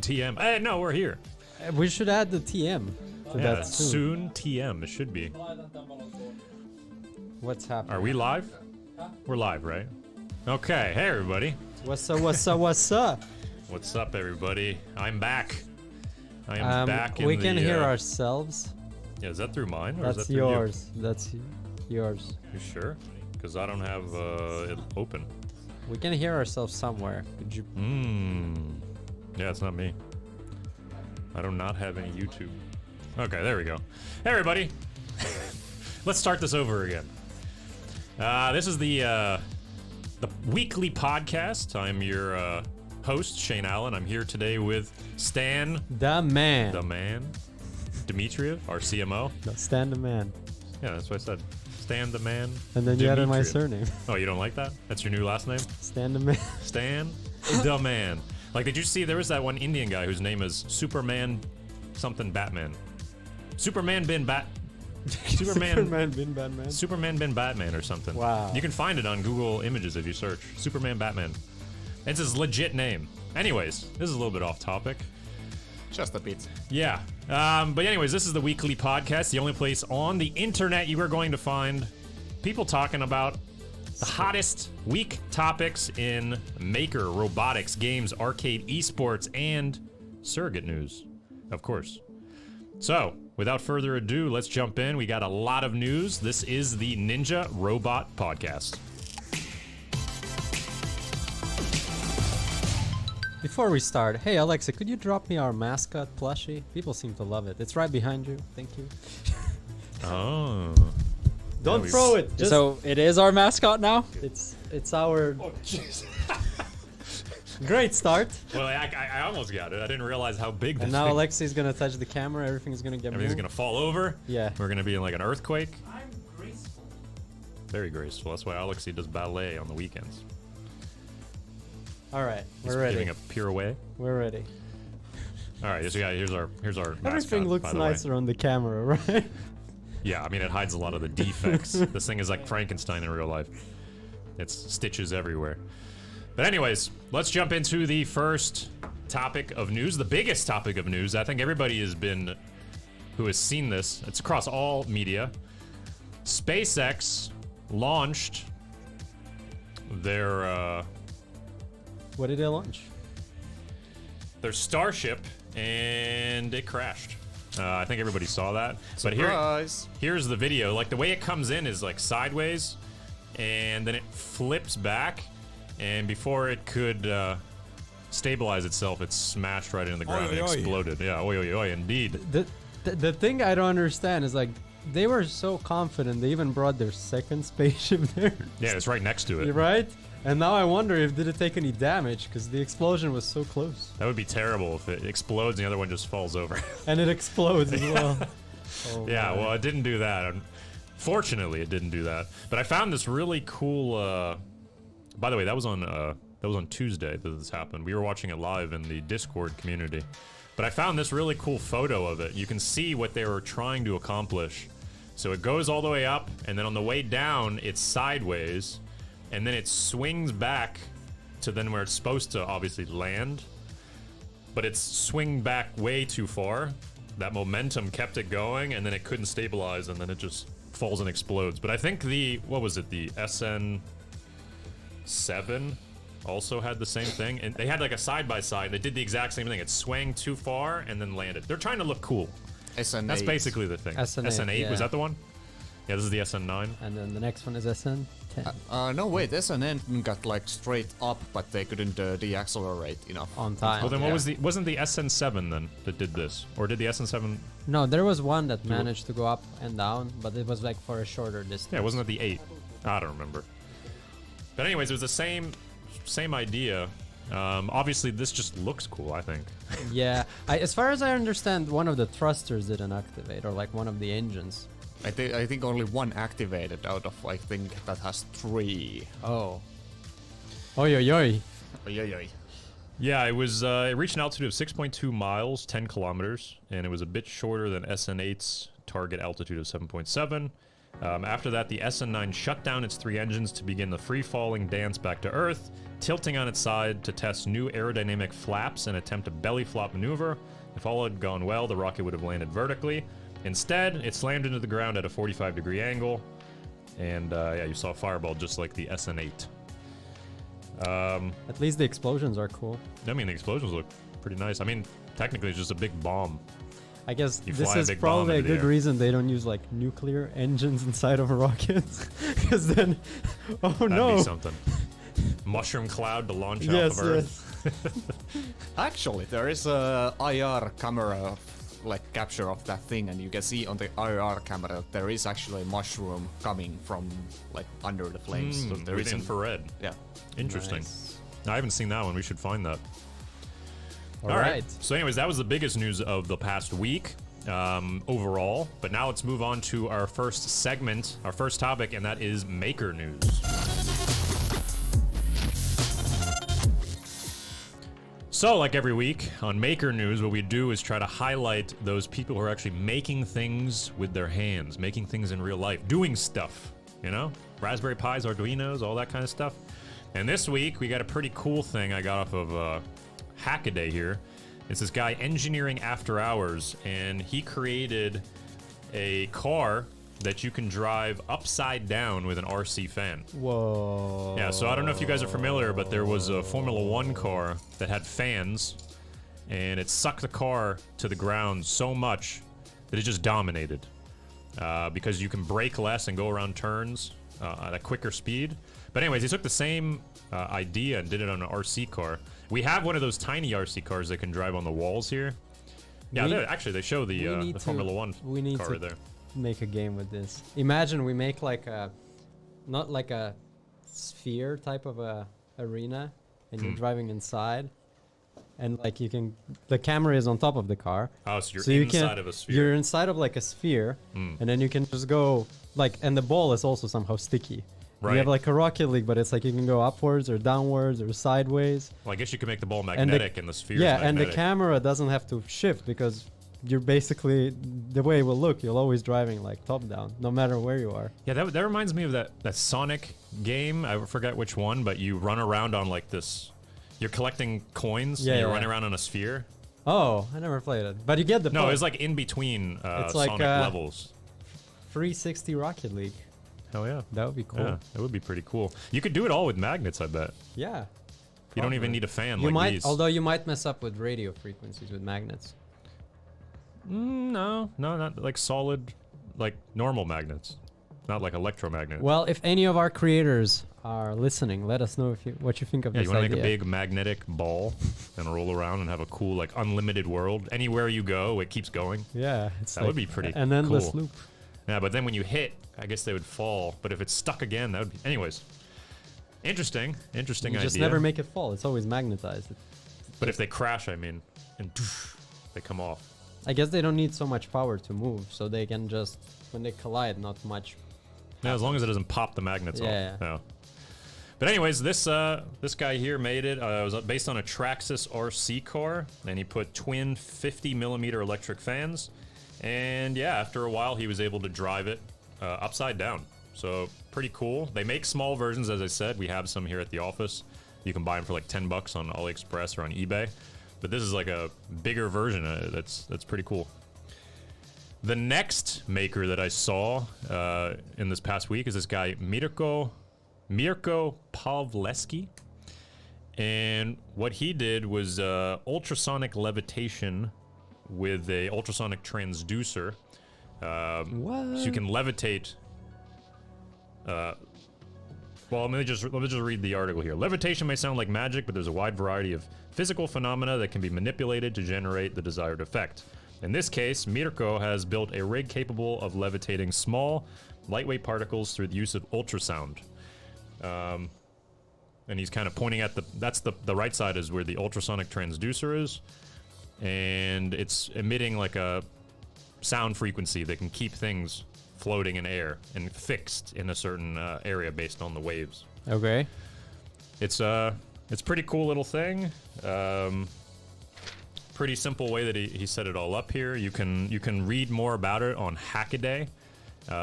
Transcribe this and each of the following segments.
TM. No, we're here. We should add the TM to Yeah, that soon TM. It should be. What's happening? Are we live? We're live, right? Okay. Hey, everybody. What's up, what's up, what's up? What's up, everybody? I'm back. I am back in we the... can hear ourselves. Yeah, is that through mine? Or is That's that through yours. That's yours. You sure? Because I don't have it open. We can hear ourselves somewhere. Could you... Yeah, it's not me. I do not have any YouTube. Okay, there we go. Hey, everybody. Let's start this over again. This is the weekly podcast. I'm your host, Shane Allen. I'm here today with Stan. The man. The man. Dmitriev, our CMO. No, Stan the man. Yeah, that's what I said. Stan the man. And then you added my Dmitriev. surname. Oh, you don't like that? That's your new last name? Stan the man. Stan the man. Like, did you see there was that one Indian guy whose name is Superman something Batman? Superman bin Superman bin Batman. Superman bin Batman or something. Wow. You can find it on Google Images if you search Superman Batman. It's his legit name. Anyways, this is a little bit off topic. Just a bit. Yeah. But anyways, this is the weekly podcast, the only place on the internet you are going to find people talking about the hottest week topics in maker, robotics, games, arcade, esports, and surrogate news, of course. So, without further ado, let's jump in. We got a lot of news. This is the Ninja Robot Podcast. Before we start, hey Alexa, could you drop me our mascot plushie? People seem to love it. It's right behind you. Thank you. Oh. Don't throw it. Just So it is our mascot now? it's our Oh, jeez. great start. Well, I almost got it. I didn't realize how big this And now thing. Alexa's gonna touch the camera. Everything's gonna get Everything's moved. gonna fall over. Yeah. We're gonna be in like an earthquake. I'm graceful. Very graceful. That's why Alexi does ballet on the weekends. All right, He's we're ready. giving a pirouette. We're ready. All right, so yeah, here's our mascot, Everything looks by the way. nicer on the camera, right? Yeah, I mean it hides a lot of the defects. This thing is like Frankenstein in real life. It's stitches everywhere. But anyways, let's jump into the first topic of news, the biggest topic of news. I think everybody who has seen this. It's across all media. SpaceX launched their What did they launch? their Starship, and it crashed. I think everybody saw that. Surprise. But here's the video. Like, the way it comes in is like sideways, and then it flips back, and before it could stabilize itself, it smashed right into the ground and exploded. Yeah, oi, oi, oi, indeed. The thing I don't understand is like they were so confident they even brought their second spaceship there. Yeah, it's right next to it. You're right? And now I wonder if did it take any damage because the explosion was so close. That would be terrible if it explodes and the other one just falls over. And it explodes as well. Oh, Yeah, man. well, it didn't do that. Fortunately, it didn't do that. But I found this really cool. By the way, that was on Tuesday that this happened. We were watching it live in the Discord community. But I found this really cool photo of it. You can see what they were trying to accomplish. So it goes all the way up, and then on the way down, it's sideways, and then it swings back to then where it's supposed to obviously land. But it's swing back way too far. That momentum kept it going, and then it couldn't stabilize, and then it just falls and explodes. But I think the SN7 also had the same thing, and they had like a side-by-side. They did the exact same thing. It swang too far and then landed. They're trying to look cool. SN8. That's basically the thing. SN8, was yeah. that the one? Yeah, this is the SN9. And then the next one is SN10 No, wait, SN got like straight up, but they couldn't deaccelerate enough. on time. Well, then Yeah. wasn't the SN7 then that did this? Or did the SN7... No, there was one that managed to go up and down, but it was like for a shorter distance. Yeah, wasn't it the 8? I don't remember. But anyways, it was the same idea. Obviously, this just looks cool, I think. Yeah, as far as I understand, one of the thrusters didn't activate, or like one of the engines. I think only one activated out of, I think, that has 3. Oh. Oi, oi, oi. Oy. Yeah, it was. It reached an altitude of 6.2 miles, 10 kilometers, and it was a bit shorter than SN8's target altitude of 7.7. After that, the SN9 shut down its 3 engines to begin the free-falling dance back to Earth, tilting on its side to test new aerodynamic flaps and attempt a belly flop maneuver. If all had gone well, the rocket would have landed vertically. Instead, it slammed into the ground at a 45-degree angle, and yeah, you saw a fireball just like the SN8. At least the explosions are cool. I mean, the explosions look pretty nice. I mean, technically, it's just a big bomb. I guess You this fly a is big bomb probably a into the good air. reason they don't use like nuclear engines inside of rockets, because then, oh That'd no! be something. Mushroom cloud to launch Yes, off of Earth. Actually, there is a IR camera, like capture of that thing, and you can see on the IR camera that there is actually a mushroom coming from like under the flames. So there with is an- infrared. Yeah. Interesting. Nice. I haven't seen that one. We should find that. All right. So, anyways, that was the biggest news of the past week overall. But now let's move on to our first segment, our first topic, and that is Maker News. So, like every week on Maker News, what we do is try to highlight those people who are actually making things with their hands, making things in real life, doing stuff, you know? Raspberry Pis, Arduinos, all that kind of stuff. And this week, we got a pretty cool thing I got off of Hackaday here. It's this guy, Engineering After Hours, and he created a car that you can drive upside down with an RC fan. Whoa. Yeah, so I don't know if you guys are familiar, but there was a Formula One car that had fans, and it sucked the car to the ground so much that it just dominated. Because you can brake less and go around turns at a quicker speed. But anyways, he took the same idea and did it on an RC car. We have one of those tiny RC cars that can drive on the walls here. Yeah, actually, they show the Formula One we need car to right there. make a game with this. Imagine we make like a, not like a sphere type of a arena, and you're driving inside, and like you can, the camera is on top of the car. Oh, so you you're can- inside of a sphere. You're inside of like a sphere, and then you can just go like, and the ball is also somehow sticky. You Right. have like a Rocket League, but it's like you can go upwards or downwards or sideways. Well, I guess you can make the ball And magnetic and the sphere. Yeah, magnetic. and the camera doesn't have to shift because you're basically, the way it will look, you're always driving like top down, no matter where you are. Yeah, that reminds me of that Sonic game. I forget which one, but you run around on like this. You're collecting coins. Yeah, and you yeah. run around on a sphere. Oh, I never played it, but you get the No, point. it's like in between It's like, Sonic levels. 360 Rocket League. Hell yeah. That would be cool. Yeah, that would be pretty cool. You could do it all with magnets, I bet. Yeah. You don't even Probably. need a fan You like might, these. although you might mess up with radio frequencies with magnets. No, not like solid, like normal magnets. Not like electromagnet. Well, if any of our creators are listening, let us know if you what you think of Yeah, this you want to idea. make a big magnetic ball and roll around and have a cool, like, unlimited world. Anywhere you go, it keeps going. Yeah, it's That like would be pretty an endless cool. loop. Yeah, but then when you hit, I guess they would fall. But if it's stuck again, that would be... Anyways. Interesting You idea. just never make it fall. It's always magnetized. But if they crash, I mean, and they come off. I guess they don't need so much power to move, so they can just, when they collide, not much. Yeah, as long as it doesn't pop the magnets Yeah. off. Yeah. But anyways, this guy here made it. It was based on a Traxxas RC car, and he put twin 50mm electric fans. And yeah, after a while, he was able to drive it upside down. So pretty cool. They make small versions, as I said. We have some here at the office. You can buy them for like $10 on AliExpress or on eBay. But this is like a bigger version. That's pretty cool. The next maker that I saw in this past week is this guy, Mirko Pavleski. And what he did was ultrasonic levitation with a ultrasonic transducer. What? So you can levitate. Well, let me just read the article here. Levitation may sound like magic, but there's a wide variety of physical phenomena that can be manipulated to generate the desired effect. In this case, Mirko has built a rig capable of levitating small, lightweight particles through the use of ultrasound. And he's kind of pointing at the right side is where the ultrasonic transducer is, and it's emitting like a sound frequency that can keep things floating in air and fixed in a certain area based on the waves. Okay. It's pretty cool little thing. Pretty simple way that he set it all up here. You can read more about it on Hackaday.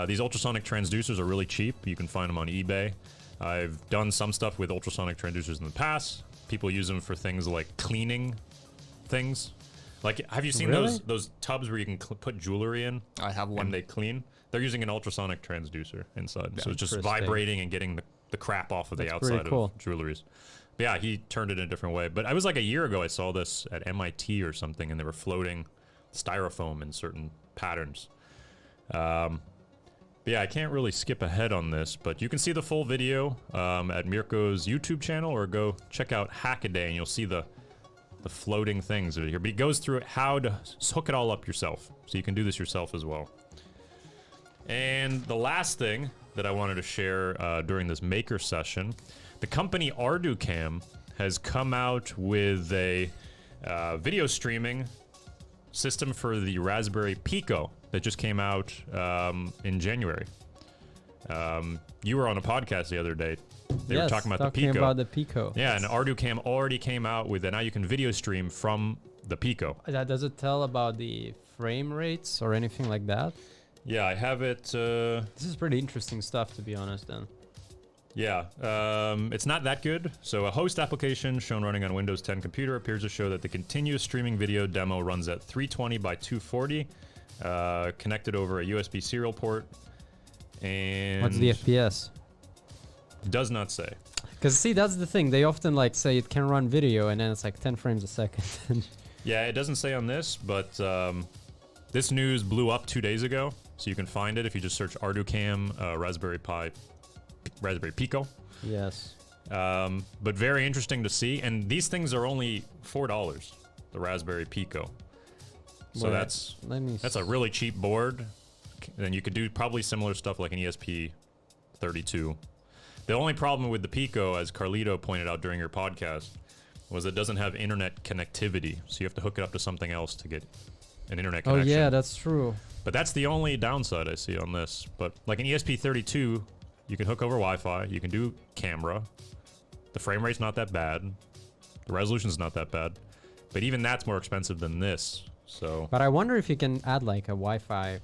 These ultrasonic transducers are really cheap. You can find them on eBay. I've done some stuff with ultrasonic transducers in the past. People use them for things like cleaning things. Like, have you seen Really? those tubs where you can put jewelry in? I have one. And they clean? They're using an ultrasonic transducer inside. So it's just Interesting. vibrating and getting the crap off of the That's outside pretty cool. of jewelries. But yeah, he turned it in a different way. But I was like a year ago I saw this at MIT or something, and they were floating styrofoam in certain patterns. But yeah, I can't really skip ahead on this, but you can see the full video at Mirko's YouTube channel, or go check out Hackaday and you'll see the floating things over here. But he goes through how to hook it all up yourself. So you can do this yourself as well. And the last thing that I wanted to share during this maker session, the company ArduCam has come out with a video streaming system for the Raspberry Pico that just came out in January. You were on a podcast the other day. They were talking about the Pico. About the Pico. Yeah, and ArduCam already came out with it. Now you can video stream from the Pico. Does it tell about the frame rates or anything like that? Yeah, I have it. This is pretty interesting stuff, to be honest, then. Yeah, it's not that good. So a host application shown running on Windows 10 computer appears to show that the continuous streaming video demo runs at 320 by 240, connected over a USB serial port. And What's the FPS? Does not say. Because see, that's the thing. They often like say it can run video, and then it's like 10 frames a second. Yeah, it doesn't say on this, but this news blew up 2 days ago, so you can find it if you just search ArduCam Raspberry Pico. Yes. But very interesting to see, and these things are only $4. The Raspberry Pico. So Wait, that's let me a really cheap board. Then you could do probably similar stuff like an ESP32. The only problem with the Pico, as Carlito pointed out during your podcast, was it doesn't have internet connectivity. So you have to hook it up to something else to get an internet Oh connection. yeah, that's true. But that's the only downside I see on this. But like an ESP32, you can hook over Wi-Fi. You can do camera. The frame rate's not that bad. The resolution's not that bad. But even that's more expensive than this. So But I wonder if you can add like a Wi-Fi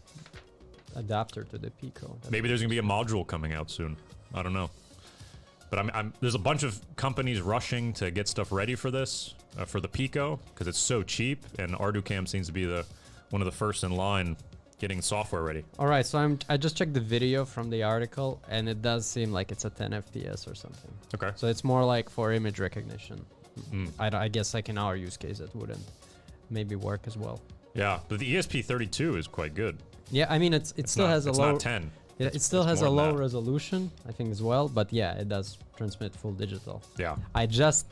adapter to the Pico. maybe there's gonna be a module coming out soon. I don't know. But there's a bunch of companies rushing to get stuff ready for this, for the Pico, because it's so cheap, and ArduCam seems to be one of the first in line getting software ready. All right, so I just checked the video from the article, and it does seem like it's a 10 FPS or something. Okay. So it's more like for image recognition. I guess like in our use case it wouldn't maybe work as well. Yeah, but the ESP32 is quite good. Yeah, I mean it still has a it's low. not 10. Yeah, it still it's has more a than low that. resolution, I think as well. But yeah, it does transmit full digital. Yeah, I just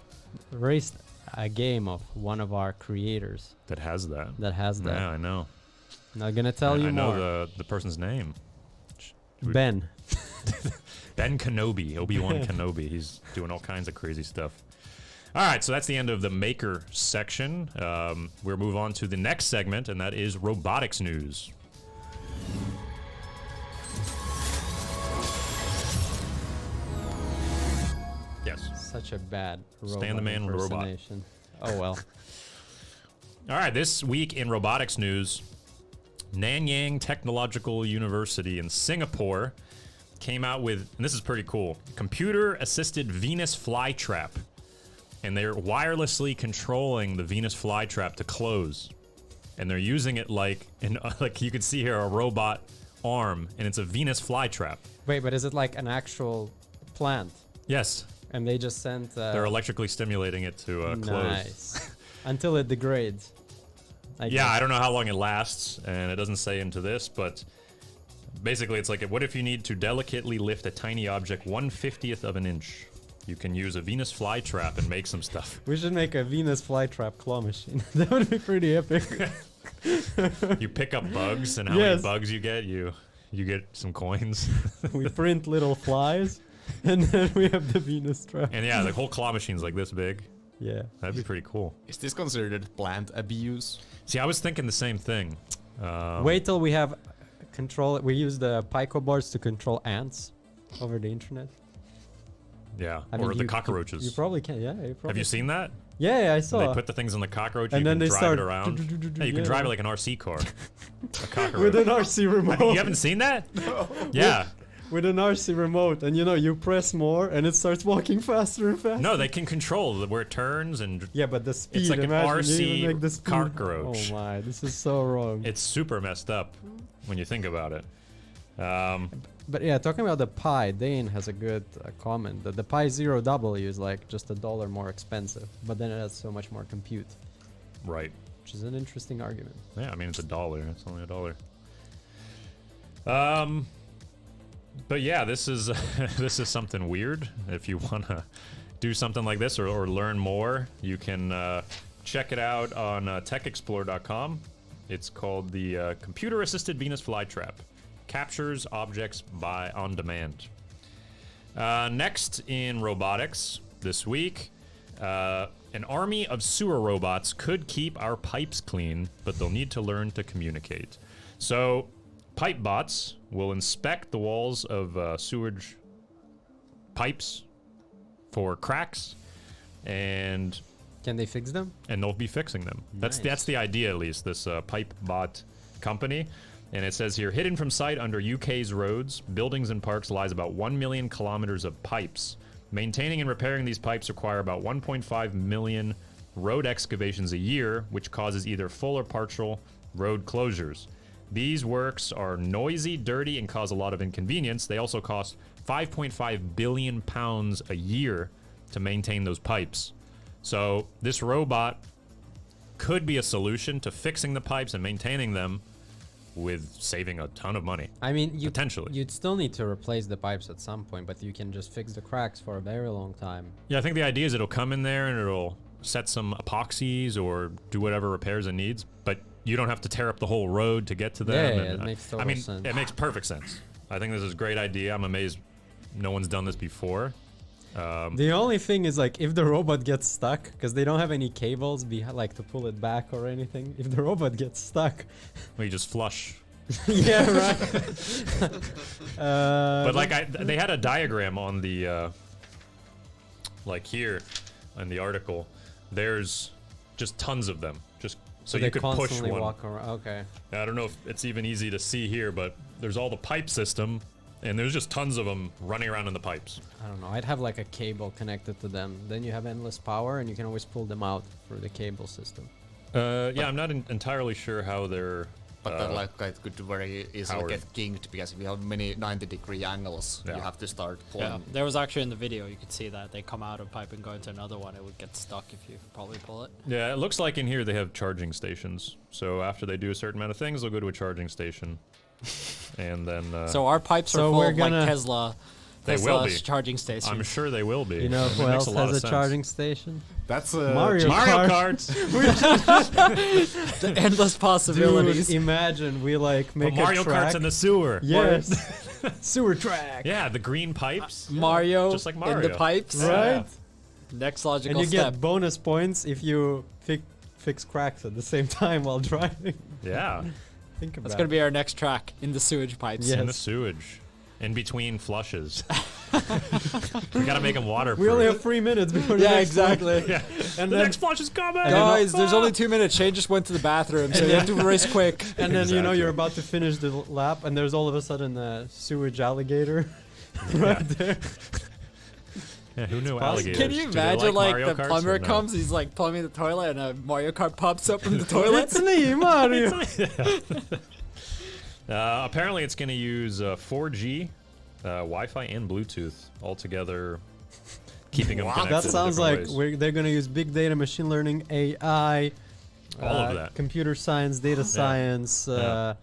raced a game of one of our creators that has that. that has that. Yeah, I know. Not gonna tell you I more. know the person's name. Ben. Ben Kenobi, Obi-Wan Kenobi. He's doing all kinds of crazy stuff. All right, so that's the end of the maker section. We'll move on to the next segment, and that is robotics news. Yes. Such a bad Stan the man with a robot. impersonation. Oh well. All right, this week in robotics news, Nanyang Technological University in Singapore came out with, and this is pretty cool, computer-assisted Venus flytrap. And they're wirelessly controlling the Venus flytrap to close. And they're using it like you can see here, a robot arm, and it's a Venus flytrap. Wait, but is it like an actual plant? Yes, And they just sent. they're electrically stimulating it to close. Nice. Until it degrades. I Yeah, guess. I don't know how long it lasts, and it doesn't say into this, but basically it's like, what if you need to delicately lift a tiny object 1/50th of an inch? You can use a Venus flytrap and make some stuff. We should make a Venus flytrap claw machine. That would be pretty epic. You pick up bugs, and how Yes. many bugs you get some coins. We print little flies, and then we have the Venus trap. And yeah, the whole claw machine's like this big. Yeah. That'd be pretty cool. Is this considered plant abuse? See, I was thinking the same thing. Wait till we have control. We use the Pico boards to control ants over the internet. Yeah, I or mean, the you- cockroaches. You probably can. Yeah. You probably Have you seen that? Yeah, I And saw. they put the things in the cockroach. And you then can they drive start it around. Yeah, you can yeah. drive it like an RC car. A cockroach. With an RC remote. You haven't seen that? No. Yeah. With an RC remote, and you press more, and it starts walking faster and faster. No, they can control where it turns and. Yeah, but the speed. It's like an imagine you RC even make the speed. cockroach. Oh my, this is so wrong. It's super messed up when you think about it. But yeah, talking about the Pi, Dane has a good comment that the Pi Zero W is like just $1 more expensive, but then it has so much more compute, Right. which is an interesting argument. Yeah, I mean it's $1. It's only $1. But yeah, this is this is something weird. If you wanna do something like this or learn more, you can check it out on techexplore.com. It's called the Computer-Assisted Venus Flytrap. Captures objects on demand. Next in robotics this week, an army of sewer robots could keep our pipes clean, but they'll need to learn to communicate. So, pipe bots will inspect the walls of sewage pipes for cracks, and Can they fix them? they'll be fixing them. That's the idea, at least. This pipe bot company. And it says here, hidden from sight under UK's roads, buildings and parks lies about 1 million kilometers of pipes. Maintaining and repairing these pipes require about 1.5 million road excavations a year, which causes either full or partial road closures. These works are noisy, dirty, and cause a lot of inconvenience. They also cost 5.5 billion pounds a year to maintain those pipes. So this robot could be a solution to fixing the pipes and maintaining them, with saving a ton of money. I mean, potentially. You'd still need to replace the pipes at some point, but you can just fix the cracks for a very long time. Yeah, I think the idea is it'll come in there and it'll set some epoxies or do whatever repairs it needs, but you don't have to tear up the whole road to get to them. Yeah, and it makes total sense. It makes perfect sense. I think this is a great idea. I'm amazed no one's done this before. The only thing is, like, if the robot gets stuck, because they don't have any cables like to pull it back or anything. If the robot gets stuck, Well, you just flush. yeah, right. But like they had a diagram on the like here in the article. There's just tons of them. Just so they you could push constantly one. walk around. Okay. I don't know if it's even easy to see here, but there's all the pipe system, and there's just tons of them running around in the pipes. I don't know. I'd have like a cable connected to them. Then you have endless power, and you can always pull them out through the cable system. Yeah, I'm not entirely sure how they're. But that like it could very easily powered. get kinked because if you have many 90-degree angles, Yeah. you have to start pulling. Yeah, there was actually in the video, you could see that they come out of pipe and go into another one. It would get stuck if you probably pull it. Yeah, it looks like in here they have charging stations. So after they do a certain amount of things, they'll go to a charging station, and then. So our pipes so are full we're of like gonna- Tesla. They will be. Charging stations. I'm sure they will be. You know It who makes else lot has of a sense. charging station? That's Mario Karts. The endless possibilities. Dude, imagine we like But make Mario a track. Kart's in the sewer. Yes. Sewer track. Yeah, the green pipes. Mario, Just like in Mario. the pipes. Right? Next And logical you step. get bonus points if you fix cracks at the same time while driving. Yeah, Think about That's gonna be our next track in the sewage pipes. Yeah. in the Yes. sewage, in between flushes. We gotta make them waterproof. We only have 3 minutes before the Yeah, next one. exactly. Yeah, And the then, next flush is coming. And then- Guys, there's only 2 minutes. Shane just went to the bathroom, so you have to race quick. and then you know Exactly. you're about to finish the lap, and there's all of a sudden a sewage alligator right there. Yeah, who knew possible. alligators? Can you Do they imagine like Mario the Karts plumber or no? comes, he's like plumbing the toilet, and a Mario Kart pops up from the toilet? It's me, Mario. Apparently, it's going to use 4G, Wi-Fi, and Bluetooth all together, keeping them connected. That in sounds different like ways. they're gonna use big data, machine learning, AI, All of that. computer science, data science, Yeah.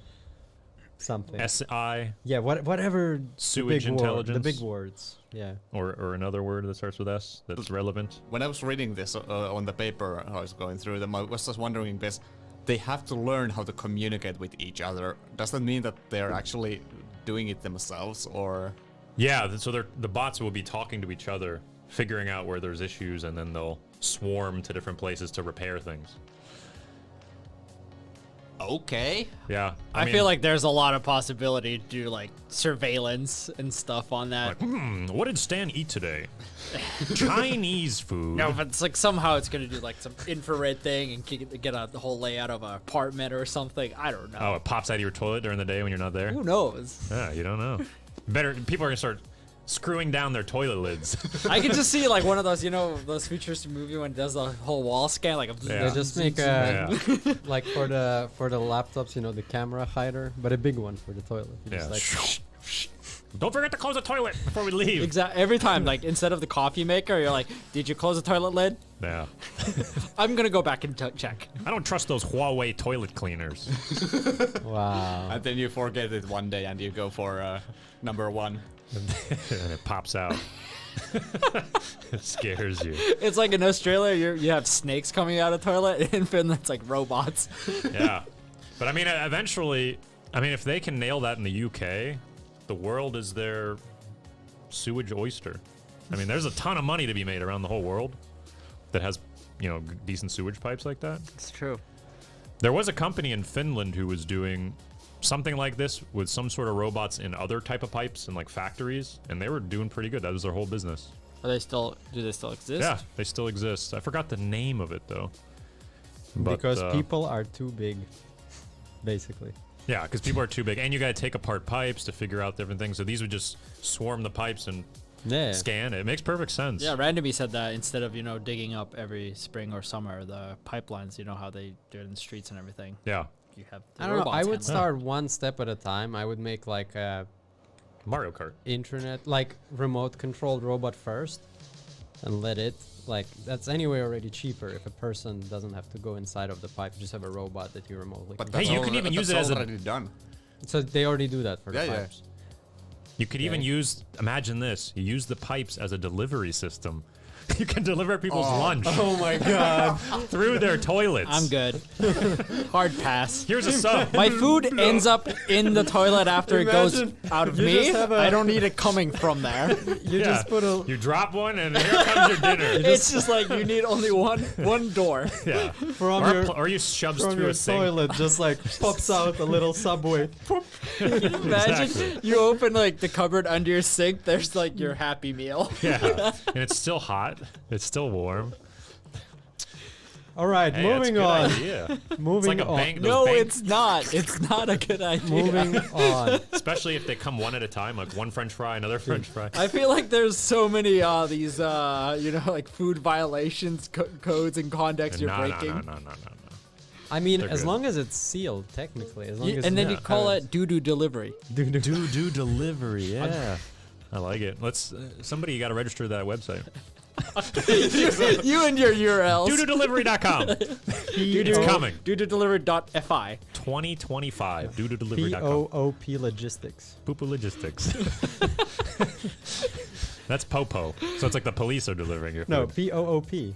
something. SI Yeah, whatever. Sewage the big intelligence. the big words. Yeah. or another word that starts with S that's relevant. When I was reading this on the paper, I was going through them. I was just wondering this: they have to learn how to communicate with each other. Does that mean that they're actually doing it themselves, or? Yeah, so the bots will be talking to each other, figuring out where there's issues, and then they'll swarm to different places to repair things. Okay. Yeah, I mean, feel like there's a lot of possibility to do like surveillance and stuff on that. what did Stan eat today? Chinese food. No, but it's like somehow it's gonna do like some infrared thing and get the whole layout of an apartment or something. I don't know. Oh, it pops out of your toilet during the day when you're not there? Who knows? Yeah, you don't know. People are gonna start screwing down their toilet lids. I can just see like one of those, those futuristic movie when it does the whole wall scan, like Yeah. They just make like for the laptops, the camera hider, but a big one for the toilet. You Yeah. just Don't forget to close the toilet before we leave. exactly every time, like instead of the coffee maker, you're like, did you close the toilet lid? Yeah. I'm gonna go back and check. I don't trust those Huawei toilet cleaners. wow. And then you forget it one day and you go for number 1. And it pops out. It scares you. It's like in Australia, you have snakes coming out of toilet. In Finland, it's like robots. Yeah. But I mean, eventually, if they can nail that in the UK, the world is their sewage oyster. I mean, there's a ton of money to be made around the whole world that has, decent sewage pipes like that. It's true. There was a company in Finland who was doing something like this with some sort of robots in other type of pipes in like factories, and they were doing pretty good. That was their whole business. Do they still exist? Yeah, they still exist. I forgot the name of it though. But, Because people are too big, basically. yeah, because people are too big, and you got to take apart pipes to figure out different things. So these would just swarm the pipes and Yeah. scan. It makes perfect sense. Yeah, Randomy said that instead of digging up every spring or summer the pipelines, how they do it in the streets and everything. Yeah. You have the I don't know. I robots would handle it. start one step at a time. I would make like a Mario Kart. internet, like remote controlled robot first, and let it that's anyway already cheaper if a person doesn't have to go inside of the pipe. Just have a robot that you remotely. But control. Hey, you can even use it as a- already done. So they already do that for the Yeah, yeah. pipes. You could even use, imagine this, you use the pipes as a delivery system. You can deliver people's lunch Oh my god. through their toilets. I'm good. Hard pass. Here's a sub. My food ends up in the toilet after it goes Imagine out of you me. just have a- I don't need it coming from there. You Yeah. just put a You drop one, and here comes your dinner. It's just like you need only one door. Yeah. from Or, your or you shoves from through your a sink. toilet just like pops out a little subway. Imagine Exactly. you open like the cupboard under your sink. There's like your Happy Meal. Yeah. And it's still hot. It's still warm. All right, Hey, that's a moving good on. idea. It's Moving like a on. bank. Those No, bank- it's not. It's not a good idea. Moving on. Especially if they come one at a time, like one French fry, another French fry. I feel like there's so many these like food violations, codes and conducts you're No. breaking. I mean, They're as good. long as it's sealed, technically. As long as And then it's you call it doo-doo delivery. Do delivery, yeah. I like it. Let's somebody got to register that website. you and your URLs. Doododelivery.com. It's coming. Doododelivery.fi. 2025. Doododelivery.com. POOP Logistics. Poopa Logistics. That's Popo. So it's like the police are delivering your food. No, POOP.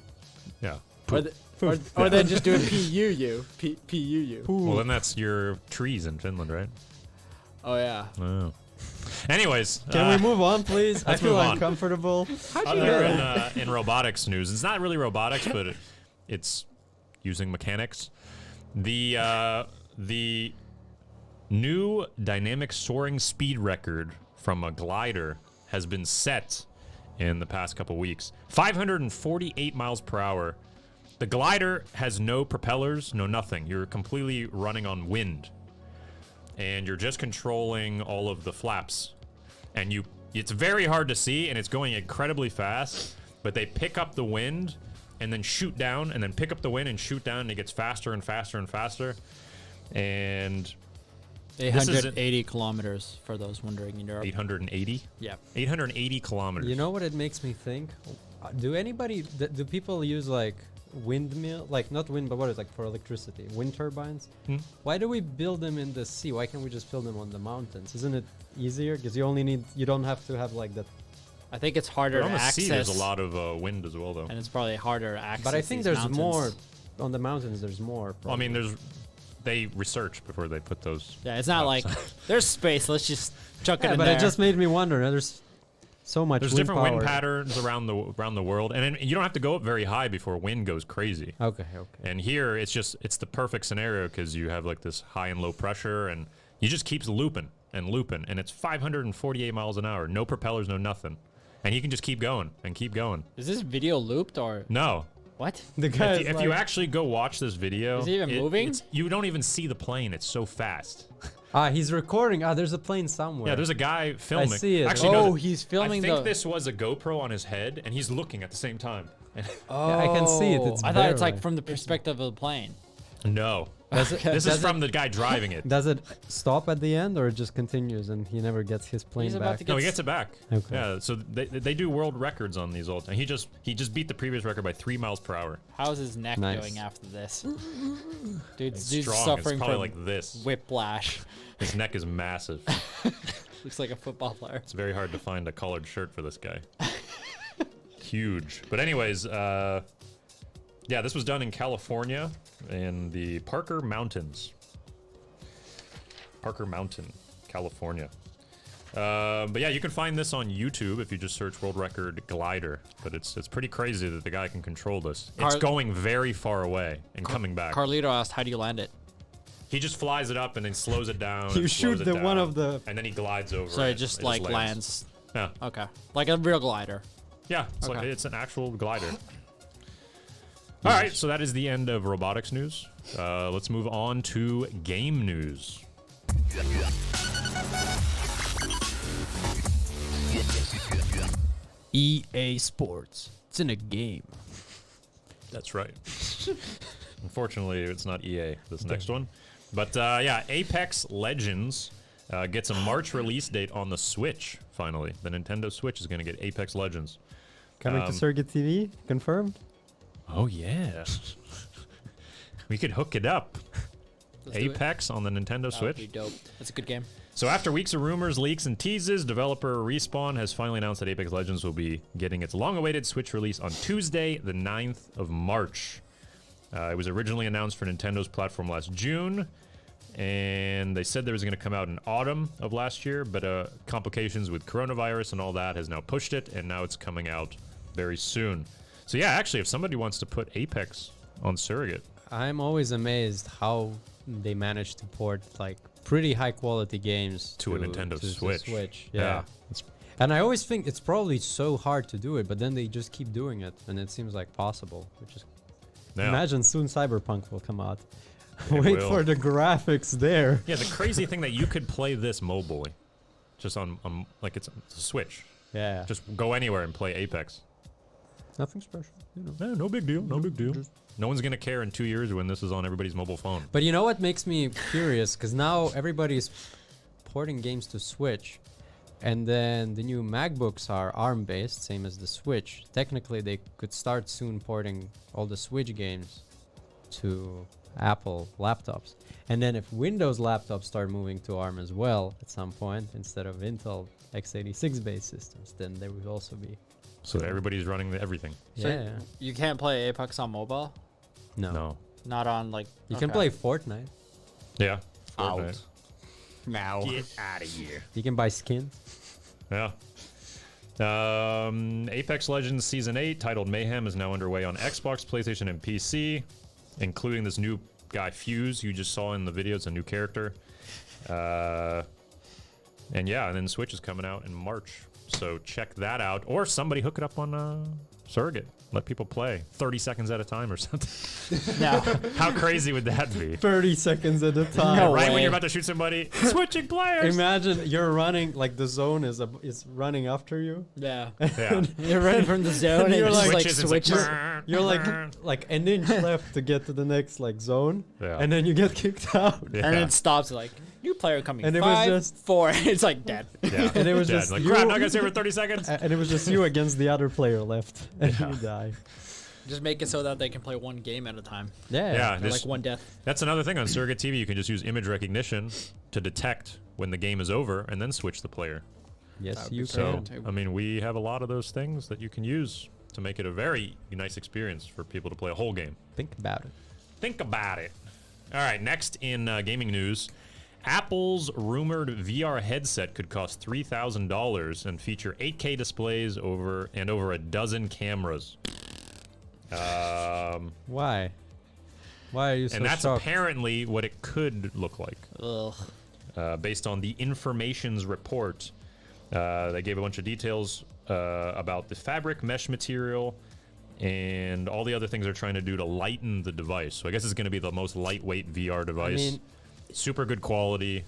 Yeah. Or then just do it PUU. PUU. Well, then that's your trees in Finland, right? Oh, yeah. Oh. Anyways, Can we move on, please? I let's feel move on. uncomfortable. other in robotics news, it's not really robotics, but it's using mechanics. The new dynamic soaring speed record from a glider has been set in the past couple weeks. 548 miles per hour. The glider has no propellers, no nothing. You're completely running on wind. And you're just controlling all of the flaps. And it's very hard to see, and it's going incredibly fast, but they pick up the wind and then shoot down, and then pick up the wind and shoot down, and it gets faster and faster and faster. And 880 kilometers for those wondering in Europe. 880? Yeah. 880 kilometers. You know what it makes me think? Do people use like windmill, like not wind, but what is like for electricity? Wind turbines? Why do we build them in the sea? Why can't we just build them on the mountains? Isn't it easier? Because you don't have to have like that. I think it's harder But on to the access. sea, there's a lot of wind as well, though. And it's probably harder to access. But I think these there's mountains. more on the mountains. There's more. Well, I mean, probably. they research before they put those. Yeah, it's not like there's space. Let's just chuck it Yeah, in but there. it just made me wonder. There's so much. There's wind different wind power. patterns around the world, and then you don't have to go up very high before wind goes crazy. Okay. And here, it's the perfect scenario because you have like this high and low pressure, and you just keeps looping and looping, and it's 548 miles an hour, no propellers, no nothing, and he can just keep going and keep going. Is this video looped or No. what? The guy If you actually go watch this video, Is he even moving? You don't even see the plane. It's so fast. he's recording. There's a plane somewhere. Yeah, there's a guy filming. see it. Actually, Oh, no, he's filming I think the. this was a GoPro on his head, and he's looking at the same time. Yeah, I can see it. It's I thought it's barely. like from the perspective of the plane. No. Does it, This is does from the guy driving it. Does it stop at the end or it just continues and he never gets his plane He's about back? to No, he gets it back. Okay. Yeah, so they do world records on these all the time. He just beat the previous record by 3 miles per hour. How's his neck Nice. doing after this? Dude's Strong. It's suffering probably from like this. whiplash. His neck is massive. Looks like a football player. It's very hard to find a collared shirt for this guy. Huge. But anyways, yeah, this was done in California in the Parker Mountains. Parker Mountain, California. But yeah, you can find this on YouTube if you just search world record glider. But it's pretty crazy that the guy can control this. It's going very far away and coming back. Carlito asked, "How do you land it?" He just flies it up and then slows it down. You and slows shoot it the one down, of the- and then he glides over. So it. it just like lands. Yeah, Okay, like a real glider. yeah. It's like Okay. it's an actual glider. All right, so that is the end of robotics news. Let's move on to game news. EA Sports. It's in a game. That's right. Unfortunately, it's not EA, this next one. But yeah, Apex Legends gets a March release date on the Switch, finally. The Nintendo Switch is going to get Apex Legends. Coming to SurrogateTV? Confirmed? Oh, yeah. We could hook it up. Let's do it. Apex on the Nintendo That would be Switch. dope. That's a good game. So after weeks of rumors, leaks, and teases, developer Respawn has finally announced that Apex Legends will be getting its long-awaited Switch release on Tuesday, the 9th of March. It was originally announced for Nintendo's platform last June, and they said there was going to come out in autumn of last year, but complications with coronavirus and all that has now pushed it, and now it's coming out very soon. So yeah, actually, if somebody wants to put Apex on Surrogate, I'm always amazed how they manage to port like pretty high quality games to a Nintendo Switch. Switch. Yeah. Yeah. And I always think it's probably so hard to do it, but then they just keep doing it, and it seems like possible. Which is Yeah. imagine soon Cyberpunk will come out. It Wait will. for the graphics there. Yeah, the crazy thing that you could play this mobily, just on like it's a Switch. Yeah. Just go anywhere and play Apex. Nothing special. You know. Yeah, no big deal. No big deal. No one's gonna care in 2 years when this is on everybody's mobile phone. But you know what makes me curious? Because now everybody's porting games to Switch, and then the new MacBooks are ARM-based, same as the Switch. Technically, they could start soon porting all the Switch games to Apple laptops. And then if Windows laptops start moving to ARM as well at some point, instead of Intel x86-based systems, then there would also be. So everybody's running everything. So Yeah. you can't play Apex on mobile? No. No. Not on like. You can okay. play Fortnite. Yeah. Out. Fortnite. Now. out of here. You can buy skins. Yeah. Apex Legends Season 8, titled Mayhem, is now underway on Xbox, PlayStation, and PC, including this new guy, Fuse, you just saw in the video. It's a new character. And yeah, and then Switch is coming out in March. So check that out. Or somebody hook it up on Surrogate. Let people play 30 seconds at a time or something. No. How crazy would that be? 30 seconds at a time. No Right when way. you're about to shoot somebody, switching players. Imagine you're running, like the zone is running after you. Yeah. Yeah. You're running from the zone and You're you're like- like Switches, it's like, switches. brr, You're brr. like an inch left to get to the next like zone, Yeah. and then you get kicked out. Yeah. And it stops like new player coming. And it was 5, just- 4. It's like dead. Yeah. And it was Dead. just like, you- crap, not gonna stay for 30 seconds. And it was just you against the other player left, and Yeah. you die. Just make it so that they can play one game at a time. Yeah. Yeah, Or this- like one death. that's another thing on Surrogate TV. You can just use image recognition to detect when the game is over and then switch the player. Yes, That would you be So, can. I mean, we have a lot of those things that you can use to make it a very nice experience for people to play a whole game. Think about it. Think about it. All right, next in gaming news, Apple's rumored VR headset could cost $3,000 and feature 8K displays over a dozen cameras. Why? Why are you so And that's shocked? apparently what it could look like. Ugh. Based on the Information's report. They gave a bunch of details about the fabric mesh material and all the other things they're trying to do to lighten the device. So I guess it's going to be the most lightweight VR device. I mean, super good quality.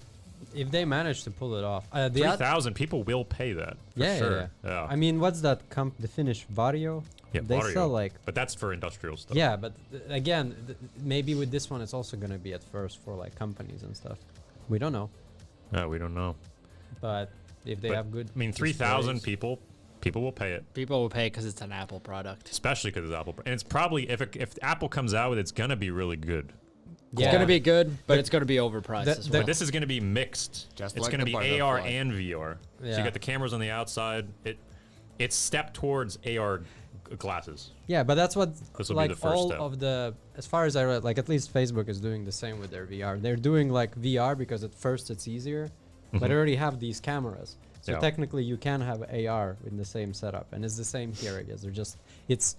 if they manage to pull it off, the 3,000 people will pay that. For sure. Yeah. I mean, what's that? The Finnish Vario? Yeah, they Vario. sell like. But that's for industrial stuff. Yeah, but again, maybe with this one, it's also going to be at first for like companies and stuff. We don't know. No, we don't know. But if they have good. I mean, 3,000 displays- people will pay it. People will pay because it's an Apple product. Especially because it's Apple. And it's probably, if Apple comes out with it, it's going to be really good. It's going to be good, but it's going to be overpriced as well. But this is going to be mixed. Just it's like going to the be AR butterfly. and VR. So Yeah. you got the cameras on the outside. It's step towards AR glasses. Yeah, but that's what This will be like the first all step. of the, as far as I read, like at least Facebook is doing the same with their VR. They're doing like VR because at first it's easier, but they already have these cameras. So Yeah. technically you can have AR in the same setup, and it's the same here, I guess. They're just,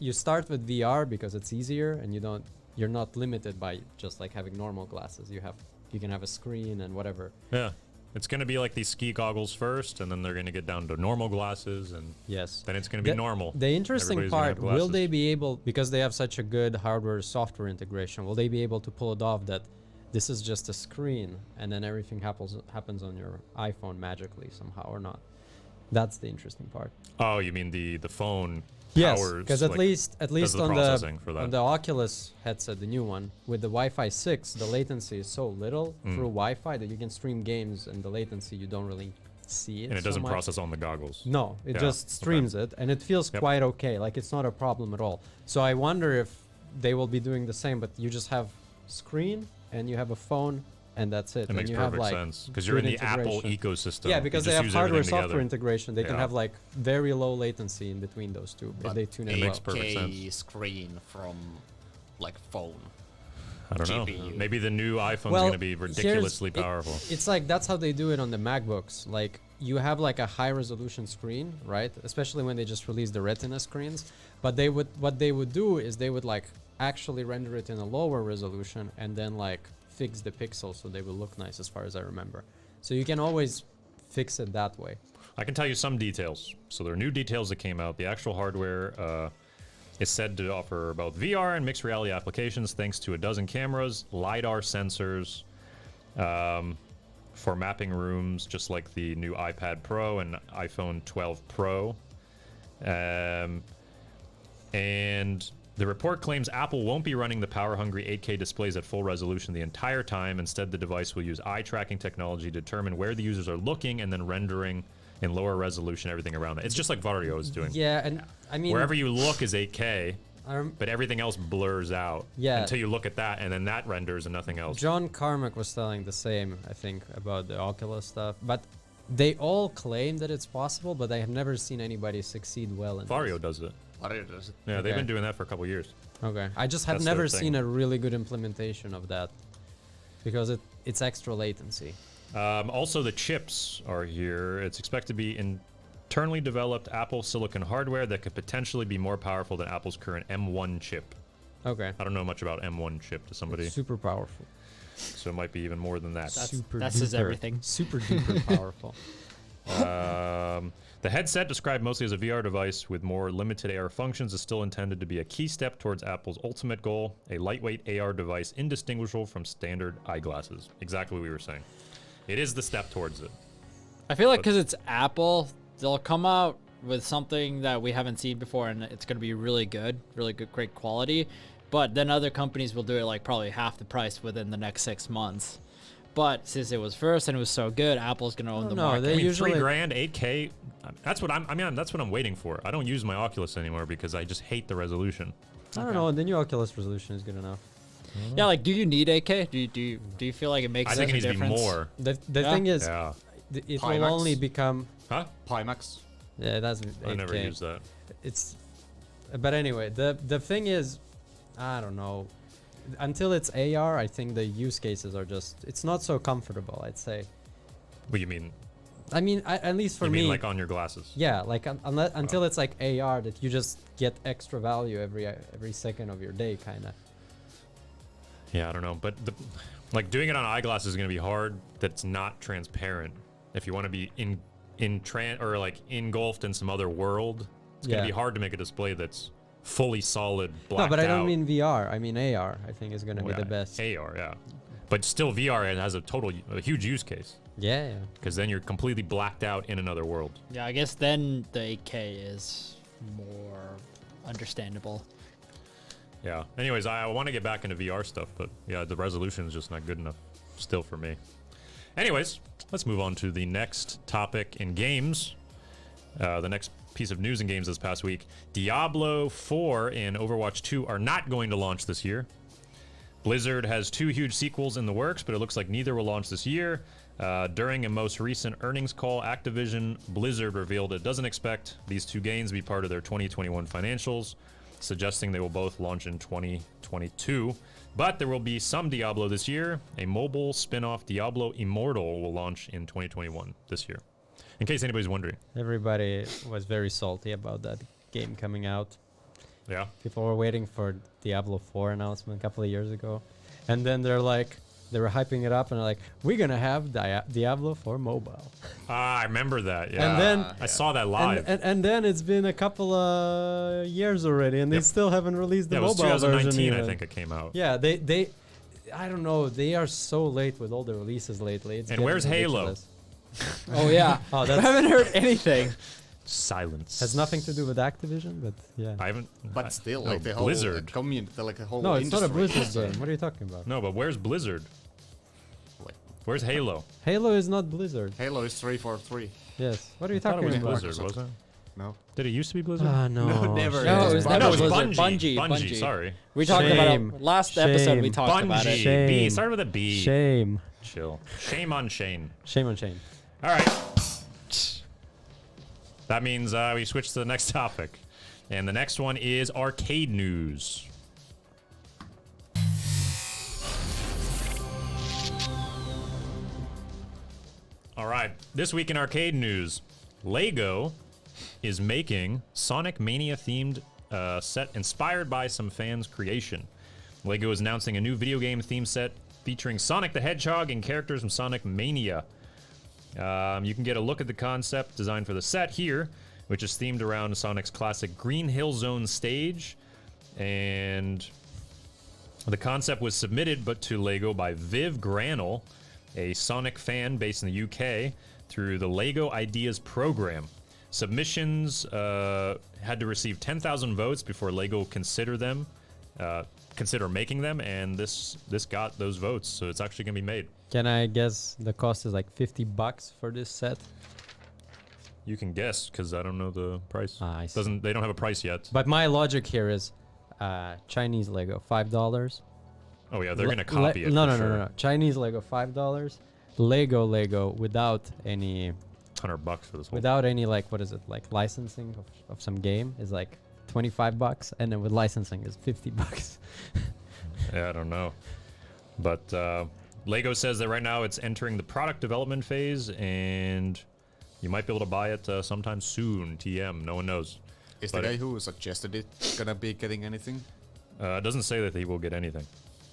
you start with VR because it's easier, and you're not limited by just like having normal glasses. You can have a screen and whatever. Yeah. It's going to be like these ski goggles first, and then they're going to get down to normal glasses, and Yes. then it's going to be normal. The interesting Everybody's gonna part, have will glasses. they be able, because they have such a good hardware software integration, will they be able to pull it off that this is just a screen and then everything happens on your iPhone magically somehow or not? That's the interesting part. Oh, you mean the phone Yes, powers? because at like, least does the on processing for that. the Oculus headset, the new one, with the Wi-Fi 6, the latency is so little through Wi-Fi that you can stream games, and the latency you don't really see it. and it so doesn't much. process on the goggles. No, it Yeah, just streams it, and it feels Yep. quite okay. Like it's not a problem at all. So I wonder if they will be doing the same, but you just have screen and you have a phone, and that's it. It and makes you have perfect like sense because you're in good the Apple integration. ecosystem. Yeah, You because just they have use hardware everything software together. integration. They can Yeah. have like very low latency in between those two if But they tune it It well. makes perfect sense. 8K screen from like phone. I don't know. GPU. Maybe the new iPhone's Well, going to be here's- ridiculously it- powerful. It's like that's how they do it on the MacBooks. Like you have like a high resolution screen, right? Especially when they just release the Retina screens. But what they would do is they would like actually render it in a lower resolution and then like fix the pixels so they will look nice, as far as I remember. So you can always fix it that way. I can tell you some details. So there are new details that came out. The actual hardware is said to offer both VR and mixed reality applications thanks to a dozen cameras, LiDAR sensors for mapping rooms, just like the new iPad Pro and iPhone 12 Pro. And the report claims Apple won't be running the power-hungry 8K displays at full resolution the entire time. Instead, the device will use eye tracking technology to determine where the users are looking and then rendering in lower resolution everything around it. It's just like Vario is doing. Yeah, and I mean Wherever you look is 8K, um, but everything else blurs out Yeah. until you look at that, and then that renders and nothing else. John Carmack was telling the same, I think, about the Oculus stuff. But they all claim that it's possible, but I have never seen anybody succeed well in Vario this. does it. Vario does it. Yeah, they've Okay. been doing that for a couple years. Okay. I just have That's their never thing. seen a really good implementation of that because it's extra latency. Also, the chips are here. It's expected to be internally developed Apple silicon hardware that could potentially be more powerful than Apple's current M1 chip. Okay. I don't know much about M1 chip to somebody, It's super powerful. so it might be even more than that. That says everything. Super duper powerful. The headset, described mostly as a VR device with more limited AR functions, is still intended to be a key step towards Apple's ultimate goal, a lightweight AR device indistinguishable from standard eyeglasses. Exactly what we were saying. It is the step towards it. I feel like because it's Apple, they'll come out with something that we haven't seen before, and it's going to be really good, great quality. But then other companies will do it like probably half the price within the next 6 months. But since it was first and it was so good, Apple's going to own the no, market. they I mean, usually- $3,000, 8K. That's what that's what I'm waiting for. I don't use my Oculus anymore because I just hate the resolution. I don't know. The new Oculus resolution is good enough. Yeah, like, do you need 8K? Do you feel like it makes I such think it a needs to be difference? more. The Yeah. thing is, Yeah. it will Pimax. only become. Huh? Pimax. Yeah, that's 8K. I never used that. It's, but anyway, the thing is, I don't know. Until it's AR, I think the use cases are just. It's not so comfortable, I'd say. What do you mean? I mean, at least for You me. mean like on your glasses? Yeah, like until it's like AR that you just get extra value every second of your day, kind of. Yeah, I don't know, but like doing it on eyeglasses is going to be hard. That's not transparent. If you want to be engulfed in some other world. It's gonna be hard to make a display that's fully solid blacked No, but I don't out. mean VR. I mean AR. I think is gonna be the best. AR, yeah. But still, VR has a huge use case. Yeah. Because then you're completely blacked out in another world. Yeah, I guess then the 8K is more understandable. Yeah. Anyways, I want to get back into VR stuff, but yeah, the resolution is just not good enough still for me. Anyways, let's move on to the next topic in games. The next piece of news in games this past week. Diablo 4 and Overwatch 2 are not going to launch this year. Blizzard has 2 huge sequels in the works, but it looks like neither will launch this year. During a most recent earnings call, Activision Blizzard revealed it doesn't expect these 2 games to be part of their 2021 financials, suggesting they will both launch in 2022. But there will be some Diablo this year. A mobile spin-off, Diablo Immortal, will launch in 2021 this year. In case anybody's wondering. Everybody was very salty about that game coming out. Yeah. People were waiting for Diablo 4 announcement a couple of years ago. And then they were hyping it up and they're like, we're going to have Diablo 4 mobile. I remember that. Yeah. And then I saw that live. And then it's been a couple of years already and they still haven't released the it was mobile version 2019, even. I think it came out. Yeah, they I don't know, they are so late with all the releases lately. It's And where's getting Halo? ridiculous. Oh yeah. Oh, I that's haven't heard anything. Silence. has nothing to do with Activision, but yeah. I haven't. But still, no, like the whole Blizzard. community, like the whole No, it's not a industry. Blizzard game. What are you talking about? No, but where's Blizzard? Like, Where's Halo? Halo is not Blizzard. Halo is 343. Yes. What are you I thought it talking was about? Blizzard, wasn't it? No. Did it used to be Blizzard? No. No, never. No, it was Bungie. never No, it was Blizzard. Bungie. Bungie. Sorry. We talked Shame. about it last episode. We Shame. talked about it. Bungie. B. Shame. Started with a B. Shame. Chill. Shame on Shane. Shame on shame. All right. That means we switch to the next topic. And the next one is arcade news. All right. This week in arcade news, Lego is making Sonic Mania themed set inspired by some fans' creation. Lego is announcing a new video game theme set featuring Sonic the Hedgehog and characters from Sonic Mania. You can get a look at the concept designed for the set here, which is themed around Sonic's classic Green Hill Zone stage. And the concept was submitted to Lego by Viv Granell, a Sonic fan based in the UK, through the Lego Ideas program. Submissions had to receive 10,000 votes before Lego consider making them, and this got those votes, so it's actually gonna be made. Can I guess the cost is like $50 for this set? You can guess because I don't know the price. I see. They don't have a price yet. But my logic here is Chinese Lego $5. Oh yeah, they're gonna copy it. No, for no, sure. no. Chinese Lego $5. Lego without any $100 for this whole. without any like what is it like licensing of some game is like $25, and then with licensing is $50. Yeah, I don't know, but Lego says that right now it's entering the product development phase, and you might be able to buy it sometime soon. TM, no one knows. Is But the guy who suggested it gonna be getting anything? It doesn't say that he will get anything,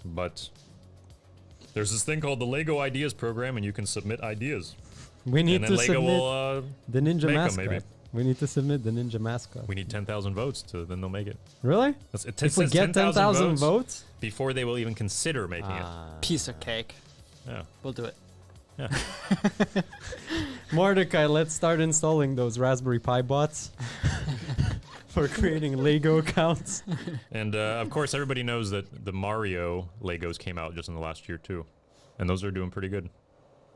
but there's this thing called the Lego Ideas program, and you can submit ideas, We need and then to Lego submit will. the ninja make 'em, mascot. maybe. We need to submit the ninja mascot. We need 10,000 votes then they'll make it. Really? It If we says get 10,000 votes? before they will even consider making it. Piece of cake. Yeah. We'll do it. Mordecai, let's start installing those Raspberry Pi bots for creating Lego accounts. And of course, everybody knows that the Mario Legos came out just in the last year too, and those are doing pretty good.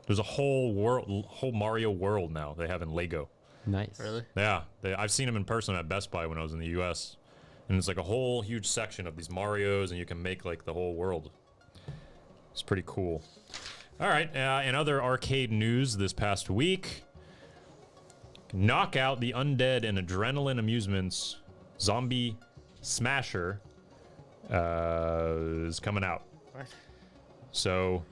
There's a whole Mario world now they have in Lego. Nice. Really? Yeah, I've seen them in person at Best Buy when I was in the U.S. And it's like a whole huge section of these Marios, and you can make like the whole world. It's pretty cool. All right, in other arcade news this past week, Knockout the Undead and Adrenaline Amusements Zombie Smasher is coming out. What? So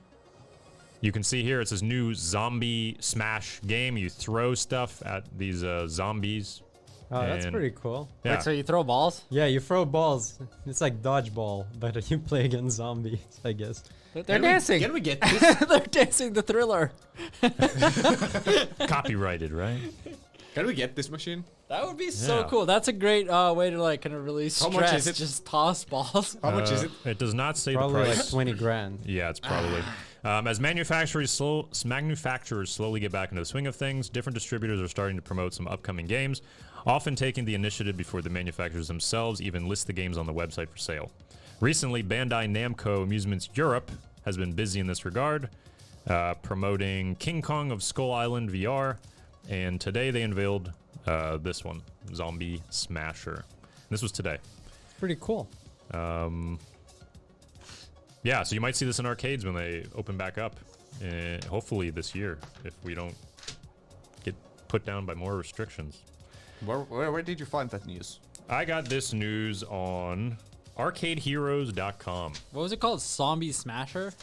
you can see here it's this new zombie smash game. You throw stuff at these zombies Oh, that's And- pretty cool. Yeah. Wait, so you throw balls? Yeah, you throw balls. It's like dodgeball, but you play against zombies, I guess. They're dancing. Can we get this? They're dancing the Thriller. Copyrighted, right? Can we get this machine? That would be so Yeah. cool. That's a great way to like kind of release How stress. much is it? Just toss balls. How much is it? It does not say the Probably price. like 20 grand. Yeah, it's probably. As manufacturers slowly get back into the swing of things, different distributors are starting to promote some upcoming games, often taking the initiative before the manufacturers themselves even list the games on the website for sale. Recently, Bandai Namco Amusements Europe has been busy in this regard, promoting King Kong of Skull Island VR, and today they unveiled this one, Zombie Smasher. This was today. Pretty cool. Yeah, so you might see this in arcades when they open back up, hopefully this year, if we don't get put down by more restrictions. Where did you find that news? I got this news on arcadeheroes.com. What was it called? Zombie Smasher?